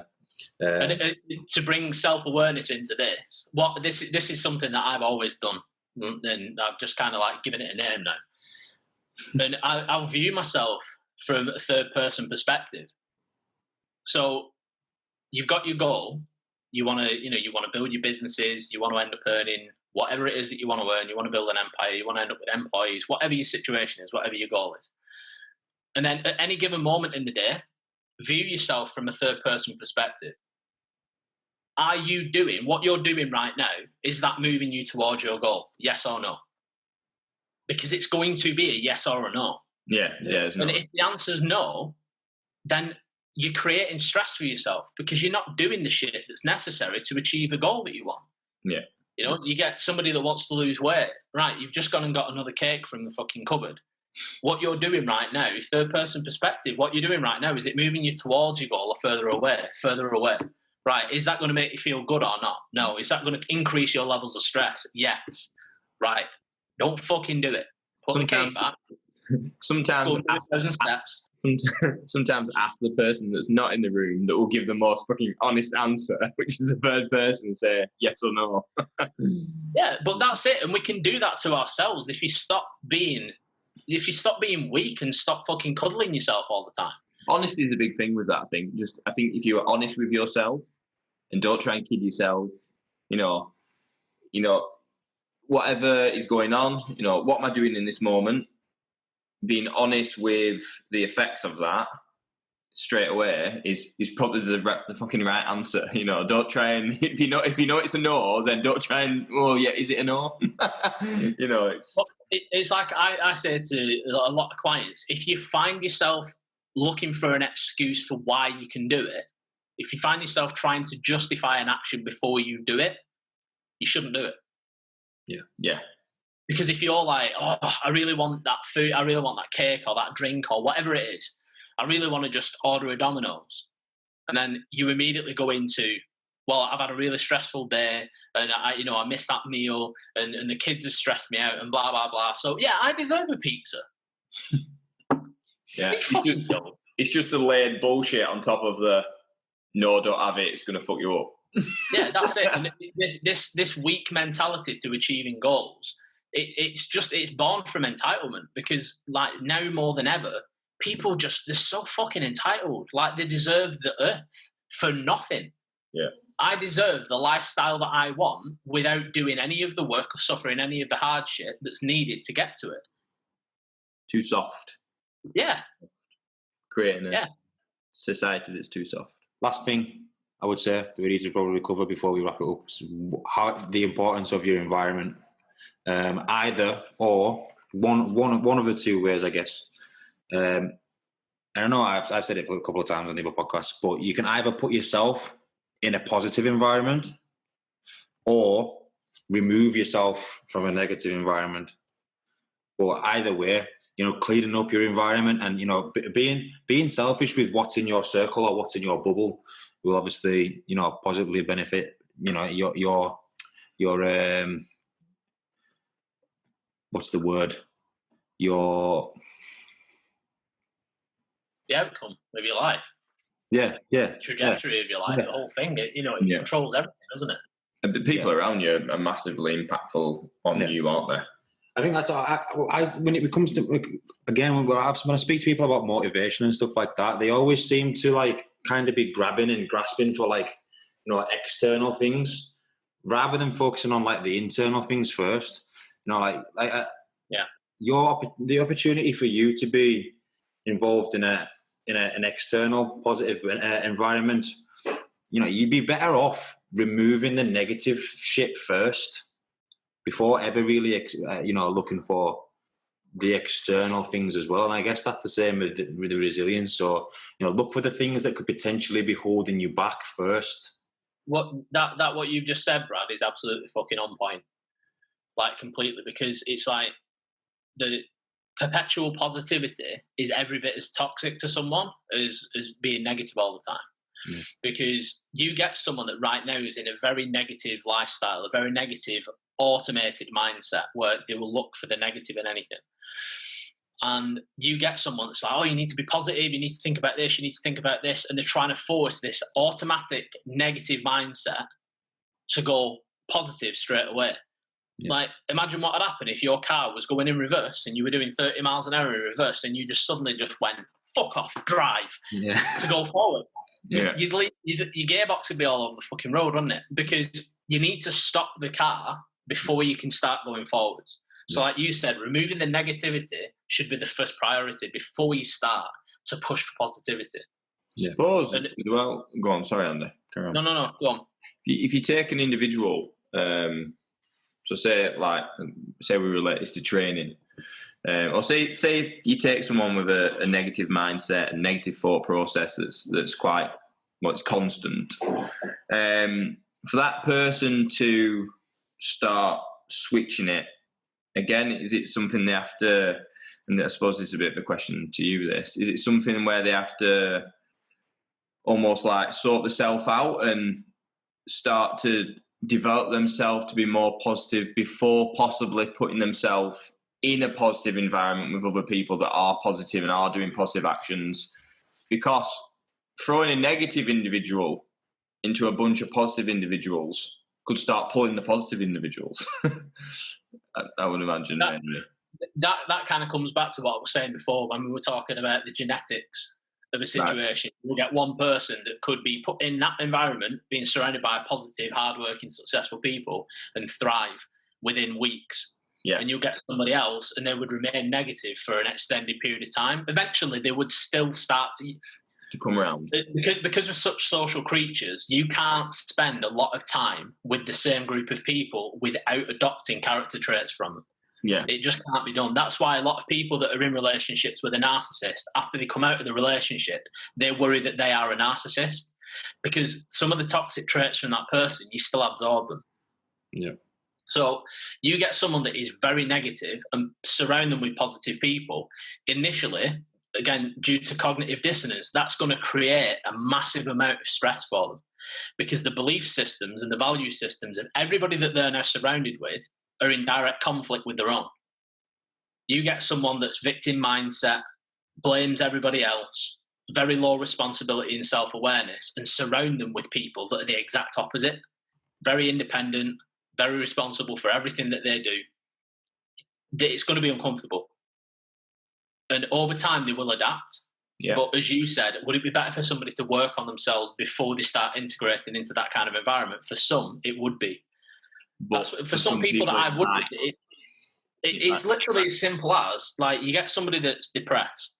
And to bring self-awareness into this is something that I've always done, and I've just kind of like given it a name now. And I'll view myself from a third-person perspective. So you've got your goal. You want to build your businesses. You want to end up earning whatever it is that you want to earn, you want to build an empire, you want to end up with employees, whatever your situation is, whatever your goal is. And then at any given moment in the day, view yourself from a third person perspective. Are you doing what you're doing right now? Is that moving you towards your goal? Yes or no? Because it's going to be a yes or a no. Yeah. And if the answer's no, then you're creating stress for yourself because you're not doing the shit that's necessary to achieve a goal that you want. Yeah. You know, you get somebody that wants to lose weight, right? You've just gone and got another cake from the fucking cupboard. What you're doing right now, third person perspective, what you're doing right now, is it moving you towards your goal or further away? Further away. Right. Is that going to make you feel good or not? No. Is that going to increase your levels of stress? Yes. Right. Don't fucking do it. Put the cake back. Sometimes ask the person that's not in the room that will give the most fucking honest answer, which is a third person, say yes or no. Yeah, but that's it. And we can do that to ourselves if you stop being weak and stop fucking cuddling yourself all the time. Honesty is a big thing with that. I think if you are honest with yourself and don't try and kid yourself, you know, whatever is going on, what am I doing in this moment? Being honest with the effects of that straight away is probably the fucking right answer. Don't try and if you know it's a no, then don't try and is it a no? It's like I say to a lot of clients, if you find yourself looking for an excuse for why you can do it, if you find yourself trying to justify an action before you do it, you shouldn't do it. Yeah. Because if you're like, oh, I really want that food, I really want that cake or that drink or whatever it is, I really want to just order a Domino's. And then you immediately go into, well, I've had a really stressful day and I missed that meal and the kids have stressed me out and blah, blah, blah. So yeah, I deserve a pizza. Yeah. It's just a layered bullshit on top of the, no, don't have it, it's going to fuck you up. Yeah, that's it. And this weak mentality to achieving goals, it's born from entitlement because like now more than ever, people they're so fucking entitled. Like they deserve the earth for nothing. Yeah. I deserve the lifestyle that I want without doing any of the work or suffering any of the hardship that's needed to get to it. Too soft. Yeah. Creating a society that's too soft. Last thing I would say that we need to probably cover before we wrap it up is the importance of your environment. Either or one of the two ways, I guess. I don't know, I've said it a couple of times on the other podcasts, but you can either put yourself in a positive environment or remove yourself from a negative environment. But either way, cleaning up your environment and, being selfish with what's in your circle or what's in your bubble will obviously, positively benefit, your what's the word? The outcome of your life. Yeah. Trajectory of your life, the whole thing. It controls everything, doesn't it? And the people around you are massively impactful on you, aren't they? I think that's when it comes to, again, when I speak to people about motivation and stuff like that, they always seem to like kind of be grabbing and grasping for like, external things rather than focusing on like the internal things first. The opportunity for you to be involved in an external positive environment, you'd be better off removing the negative shit first before ever really, looking for the external things as well. And I guess that's the same with the resilience. So, look for the things that could potentially be holding you back first. What you've just said, Brad, is absolutely fucking on point. Like completely, because it's like the perpetual positivity is every bit as toxic to someone as being negative all the time. Mm. Because you get someone that right now is in a very negative lifestyle, a very negative automated mindset where they will look for the negative in anything. And you get someone that's like, oh, you need to be positive, you need to think about this, you need to think about this, and they're trying to force this automatic negative mindset to go positive straight away. Yeah. Like, imagine what would happen if your car was going in reverse and you were doing 30 miles an hour in reverse and you just suddenly just went, fuck off, drive, to go forward. Yeah. Your gearbox would be all over the fucking road, wouldn't it? Because you need to stop the car before you can start going forwards. So like you said, removing the negativity should be the first priority before you start to push for positivity. Suppose as well. Go on. Sorry, Andy. Carry on. No. Go on. If you take an individual, so say we relate this to training, or say you take someone with a negative mindset and negative thought process that's quite it's constant. For that person to start switching it again, is it something they have to? And I suppose this is a bit of a question to you. Is it something where they have to almost like sort themselves out and start to develop themselves to be more positive before possibly putting themselves in a positive environment with other people that are positive and are doing positive actions? Because throwing a negative individual into a bunch of positive individuals could start pulling the positive individuals. I would imagine. That kind of comes back to what I was saying before when we were talking about the genetics of a situation. Right. We'll get one person that could be put in that environment, being surrounded by positive, hardworking, successful people, and thrive within weeks. Yeah. And you'll get somebody else, and they would remain negative for an extended period of time. Eventually, they would still start to come around. Because we're such social creatures, you can't spend a lot of time with the same group of people without adopting character traits from them. Yeah. It just can't be done. That's why a lot of people that are in relationships with a narcissist, after they come out of the relationship, they worry that they are a narcissist, because some of the toxic traits from that person, you still absorb them. Yeah. So you get someone that is very negative and surround them with positive people. Initially, again, due to cognitive dissonance, that's going to create a massive amount of stress for them, because the belief systems and the value systems of everybody that they're now surrounded with are in direct conflict with their own. You get someone that's victim mindset, blames everybody else, very low responsibility and self-awareness, and surround them with people that are the exact opposite, very independent, very responsible for everything that they do. It's going to be uncomfortable. And over time, they will adapt. Yeah. But as you said, would it be better for somebody to work on themselves before they start integrating into that kind of environment? For some, it would be. But for some people that I would, it's literally as simple as, like, you get somebody that's depressed,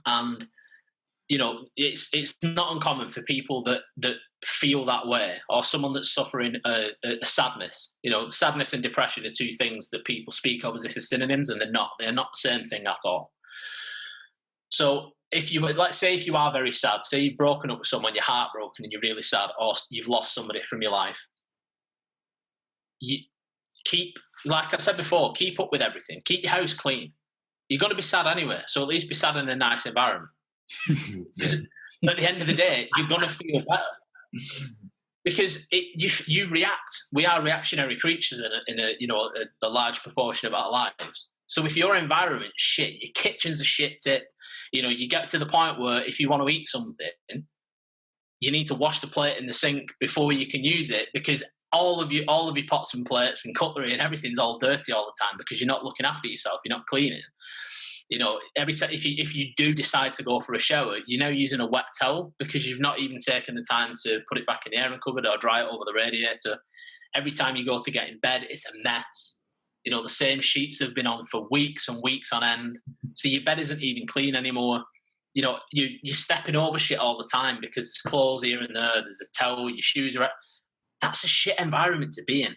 and it's not uncommon for people that feel that way, or someone that's suffering a sadness. Sadness and depression are two things that people speak of as if they're synonyms, and they're not. They're not the same thing at all. So let's say if you are very sad, say you've broken up with someone, you're heartbroken and you're really sad, or you've lost somebody from your life. You keep, like I said before, keep up with everything. Keep your house clean. You're going to be sad anyway, so at least be sad in a nice environment. At the end of the day, you're going to feel better, because you react. We are reactionary creatures in a large proportion of our lives. So if your environment's shit, your kitchen's a shit tip, you get to the point where if you want to eat something, you need to wash the plate in the sink before you can use it, because all of your pots and plates and cutlery and everything's all dirty all the time because you're not looking after yourself, you're not cleaning. If you do decide to go for a shower, you're now using a wet towel because you've not even taken the time to put it back in the airing cupboard or dry it over the radiator. Every time you go to get in bed, it's a mess. The same sheets have been on for weeks and weeks on end. So your bed isn't even clean anymore. You're stepping over shit all the time because there's clothes here and there, there's a towel, your shoes are... That's a shit environment to be in.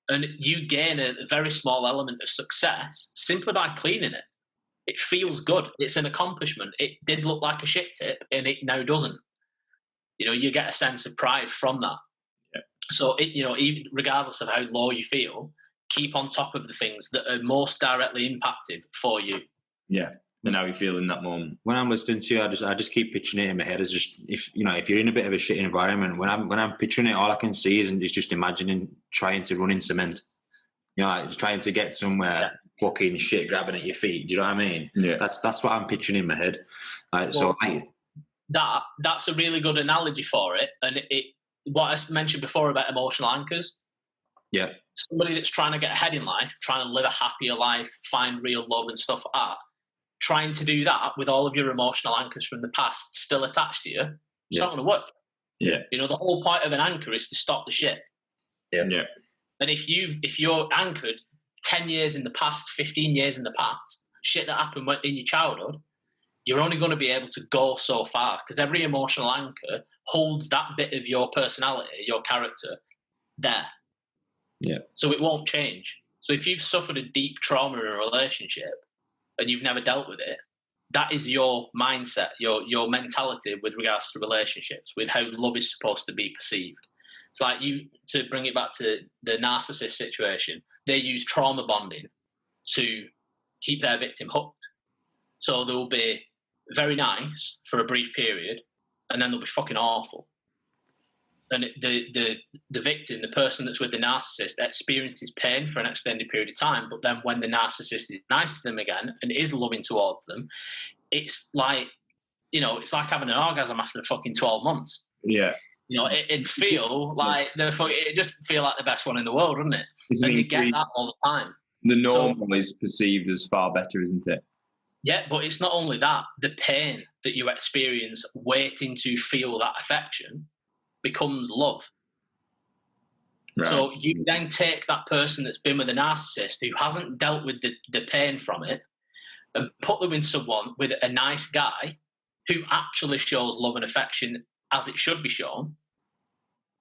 And you gain a very small element of success simply by cleaning it. It feels good. It's an accomplishment. It did look like a shit tip, and it now doesn't. You get a sense of pride from that. Yeah. So, even regardless of how low you feel, keep on top of the things that are most directly impacted for you. Yeah. And how you feel in that moment. When I'm listening to you, I just keep picturing it in my head as just, if you're in a bit of a shit environment, when I'm picturing it, all I can see is just imagining trying to run in cement. Trying to get somewhere, fucking shit grabbing at your feet. Do you know what I mean? Yeah. That's what I'm picturing in my head. That's a really good analogy for it. And what I mentioned before about emotional anchors. Yeah. Somebody that's trying to get ahead in life, trying to live a happier life, find real love and stuff like that, trying to do that with all of your emotional anchors from the past still attached to you, it's not going to work. Yeah. The whole point of an anchor is to stop the shit. Yeah. Yeah. And if you're anchored 10 years in the past, 15 years in the past, shit that happened in your childhood, you're only going to be able to go so far, because every emotional anchor holds that bit of your personality, your character, there. Yeah. So it won't change. So if you've suffered a deep trauma in a relationship and you've never dealt with it, that is your mindset, your mentality with regards to relationships, with how love is supposed to be perceived. It's like to bring it back to the narcissist situation, they use trauma bonding to keep their victim hooked. So they'll be very nice for a brief period, and then they'll be fucking awful. And the victim, the person that's with the narcissist, experiences pain for an extended period of time, but then when the narcissist is nice to them again and is loving towards them, it's like, it's like having an orgasm after fucking 12 months. Yeah. It'd feel like it just feel like the best one in the world, wouldn't it? And they get that all the time. The normal is perceived as far better, isn't it? Yeah, but it's not only that. The pain that you experience waiting to feel that affection becomes love. Right. So you then take that person that's been with a narcissist who hasn't dealt with the pain from it and put them in someone with a nice guy who actually shows love and affection as it should be shown.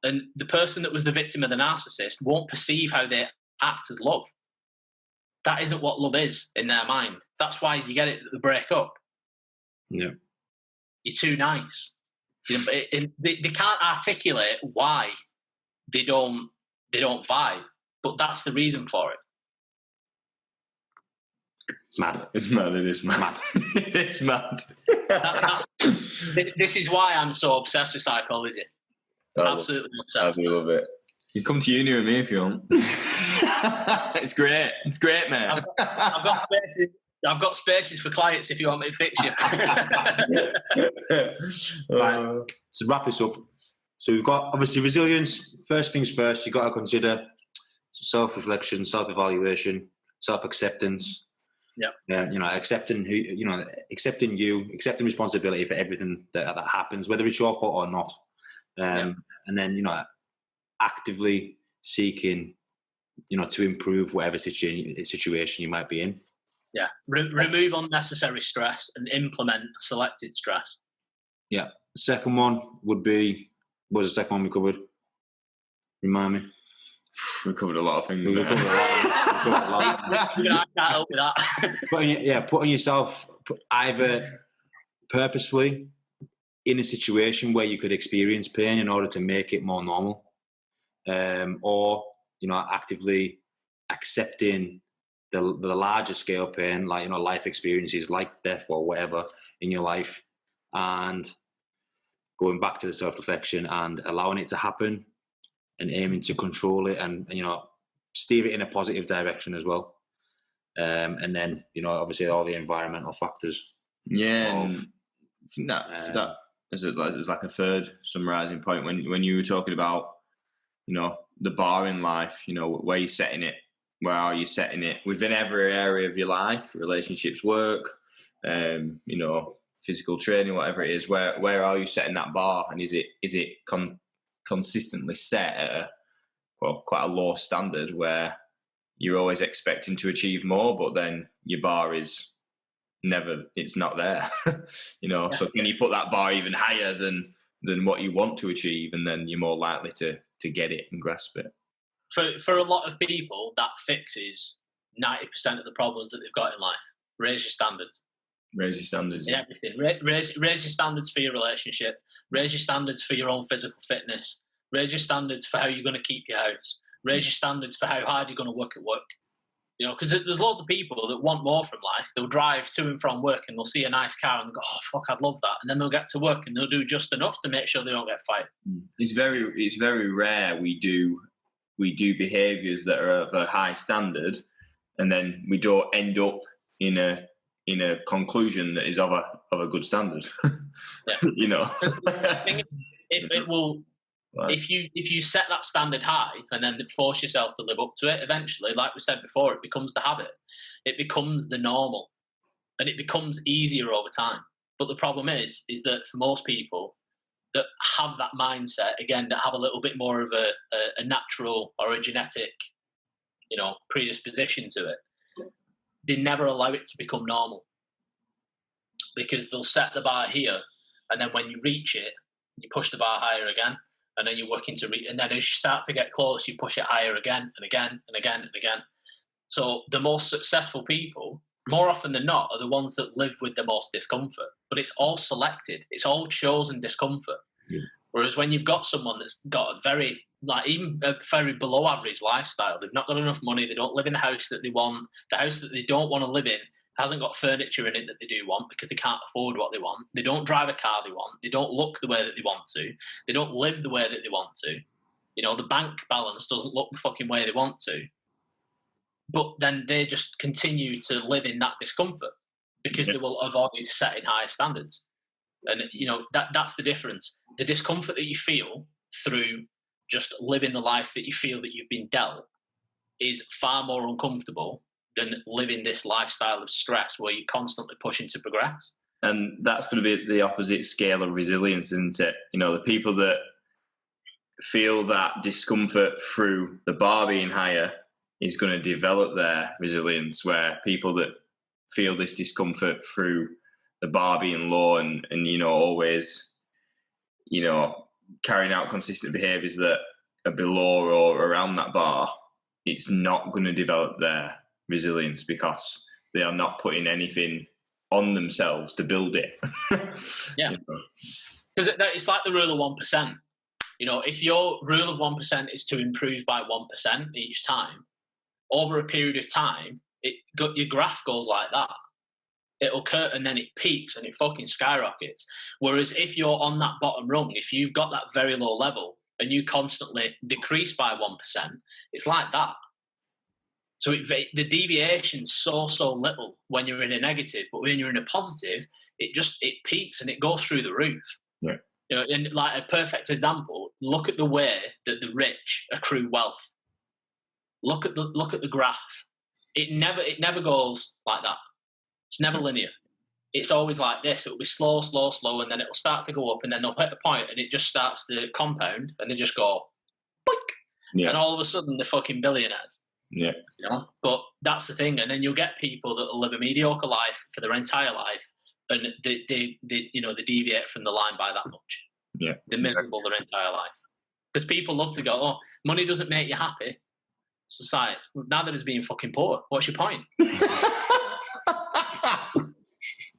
And the person that was the victim of the narcissist won't perceive how they act as love. That isn't what love is in their mind. That's why you get it at the breakup. Yeah. You're too nice. They can't articulate why they don't vibe, but that's the reason for it. It's mad. It's mad. It is mad. It's mad. This is why I'm so obsessed with psychology. Absolutely obsessed. I love it. You come to uni with me if you want. It's great. It's great, man. I've got spaces for clients if you want me to fix you. Right. To wrap this up, so we've got obviously resilience. First things first, you've got to consider self-reflection, self-evaluation, self-acceptance. Yeah. Accepting accepting responsibility for everything that happens, whether it's your fault or not. And then, actively seeking, to improve whatever situation you might be in. Yeah. Remove unnecessary stress and implement selected stress. Yeah. The second one would be, what was the second one we covered? Remind me. We covered a lot of things. I can't help with that. Putting yourself either purposefully in a situation where you could experience pain in order to make it more normal, or actively accepting the larger scale pain, like life experiences like death or whatever in your life, and going back to the self-reflection and allowing it to happen and aiming to control it and steer it in a positive direction as well. And then obviously all the environmental factors. Yeah, that is like a third summarising point when you were talking about the bar in life. Where you're setting it, where are you setting it within every area of your life, relationships, work, physical training, whatever it is. Where are you setting that bar, and is it consistently set at quite a low standard where you're always expecting to achieve more, but then your bar is it's not there. So can you put that bar even higher than what you want to achieve, and then you're more likely to get it and grasp it. For a lot of people, that fixes 90% of the problems that they've got in life. Raise your standards. Raise your standards. In everything. Raise your standards for your relationship. Raise your standards for your own physical fitness. Raise your standards for how you're going to keep your house. Raise your standards for how hard you're going to work at work. Because there's loads of people that want more from life. They'll drive to and from work and they'll see a nice car and go, oh, fuck, I'd love that. And then they'll get to work and they'll do just enough to make sure they don't get fired. It's very rare we do behaviours that are of a high standard and then we don't end up in a conclusion that is of a good standard. It will. Right. If you set that standard high and then force yourself to live up to it, eventually, like we said before, it becomes the habit. It becomes the normal, and it becomes easier over time. But the problem is that for most people, that have that mindset, again, that have a little bit more of a natural or a genetic, predisposition to it, they never allow it to become normal, because they'll set the bar here, and then when you reach it, you push the bar higher again, and then you're working to reach, and then as you start to get close, you push it higher again and again and again and again. So the most successful people, more often than not, are the ones that live with the most discomfort. But it's all selected. It's all chosen discomfort. Yeah. Whereas when you've got someone that's got a very, even a very below average lifestyle, they've not got enough money, they don't live in the house that they want, the house that they don't want to live in hasn't got furniture in it that they do want because they can't afford what they want, they don't drive a car they want, they don't look the way that they want to, they don't live the way that they want to, the bank balance doesn't look the fucking way they want to. But then they just continue to live in that discomfort because they will avoid setting higher standards. And, that's the difference. The discomfort that you feel through just living the life that you feel that you've been dealt is far more uncomfortable than living this lifestyle of stress where you're constantly pushing to progress. And that's going to be the opposite scale of resilience, isn't it? The people that feel that discomfort through the bar being higher is going to develop their resilience, where people that feel this discomfort through the bar being low and always, carrying out consistent behaviours that are below or around that bar, it's not going to develop their resilience because they are not putting anything on themselves to build it. Yeah. Because it's like the rule of 1%. If your rule of 1% is to improve by 1% each time, over a period of time, your graph goes like that. It'll curve and then it peaks and it fucking skyrockets. Whereas if you're on that bottom rung, if you've got that very low level and you constantly decrease by 1%, it's like that. So the deviation's so little when you're in a negative, but when you're in a positive, it peaks and it goes through the roof. Yeah. And like a perfect example, look at the way that the rich accrue wealth. Look at the graph. It never goes like that. It's never linear. It's always like this. It'll be slow, and then it'll start to go up, and then they'll hit a point, and it just starts to compound, and they just go, boink, and all of a sudden they're fucking billionaires. Yeah. But that's the thing, and then you'll get people that will live a mediocre life for their entire life, and they deviate from the line by that much. Yeah. They're miserable their entire life because people love to go, oh, money doesn't make you happy. Society, now that it's being fucking poor, what's your point?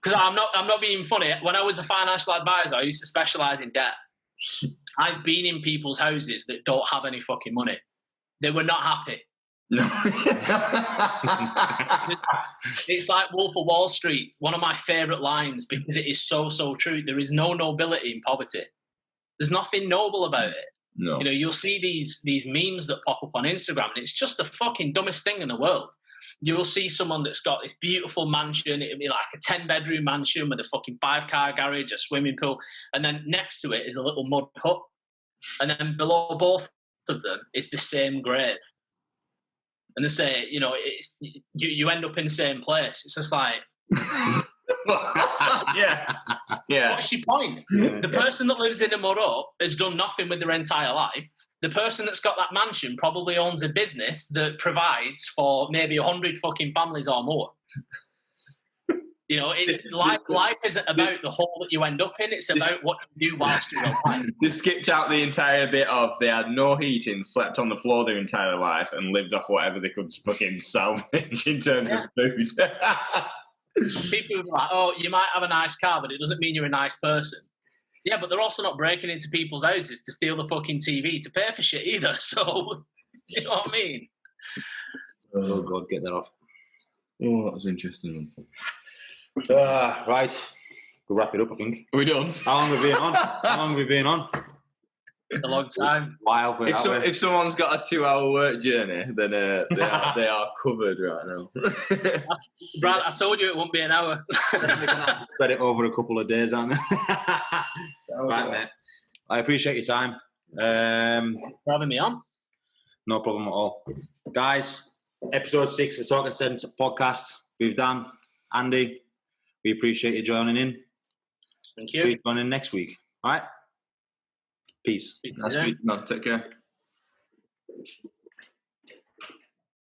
Because I'm not being funny. When I was a financial advisor, I used to specialise in debt. I've been in people's houses that don't have any fucking money. They were not happy. No. It's like Wolf of Wall Street, one of my favourite lines, because it is so true. There is no nobility in poverty. There's nothing noble about it. No. You'll see these memes that pop up on Instagram, and it's just the fucking dumbest thing in the world. You'll see someone that's got this beautiful mansion. It'll be like a 10-bedroom mansion with a fucking 5-car garage, a swimming pool, and then next to it is a little mud hut. And then below both of them is the same grade. And they say, it's you end up in the same place. It's just like... yeah. What's your point? The person that lives in a mud hut has done nothing with their entire life. The person that's got that mansion probably owns a business that provides for maybe 100 fucking families or more. It's life isn't about the hole that you end up in. It's about what you do whilst you're alive. They skipped out the entire bit of they had no heating, slept on the floor their entire life, and lived off whatever they could fucking salvage in terms of food. People are like, oh, you might have a nice car, but it doesn't mean you're a nice person. Yeah, but they're also not breaking into people's houses to steal the fucking TV to pay for shit either. So, you know what I mean? Oh, God, get that off. Oh, that was interesting. Right. We'll wrap it up, I think. Are we done? How long have we been on? A long time. While if someone's got a 2-hour work journey, then they are covered right now. Brad, I told you it won't be an hour. They're going to have to spread it over a couple of days, aren't they? Right, mate. I appreciate your time. For having me on. No problem at all. Guys, episode 6 of Talking Sense podcast with Dan, Andy. We appreciate you joining in. Thank you. Please join in next week. All right? Peace. Nice to meet you, man. Take care.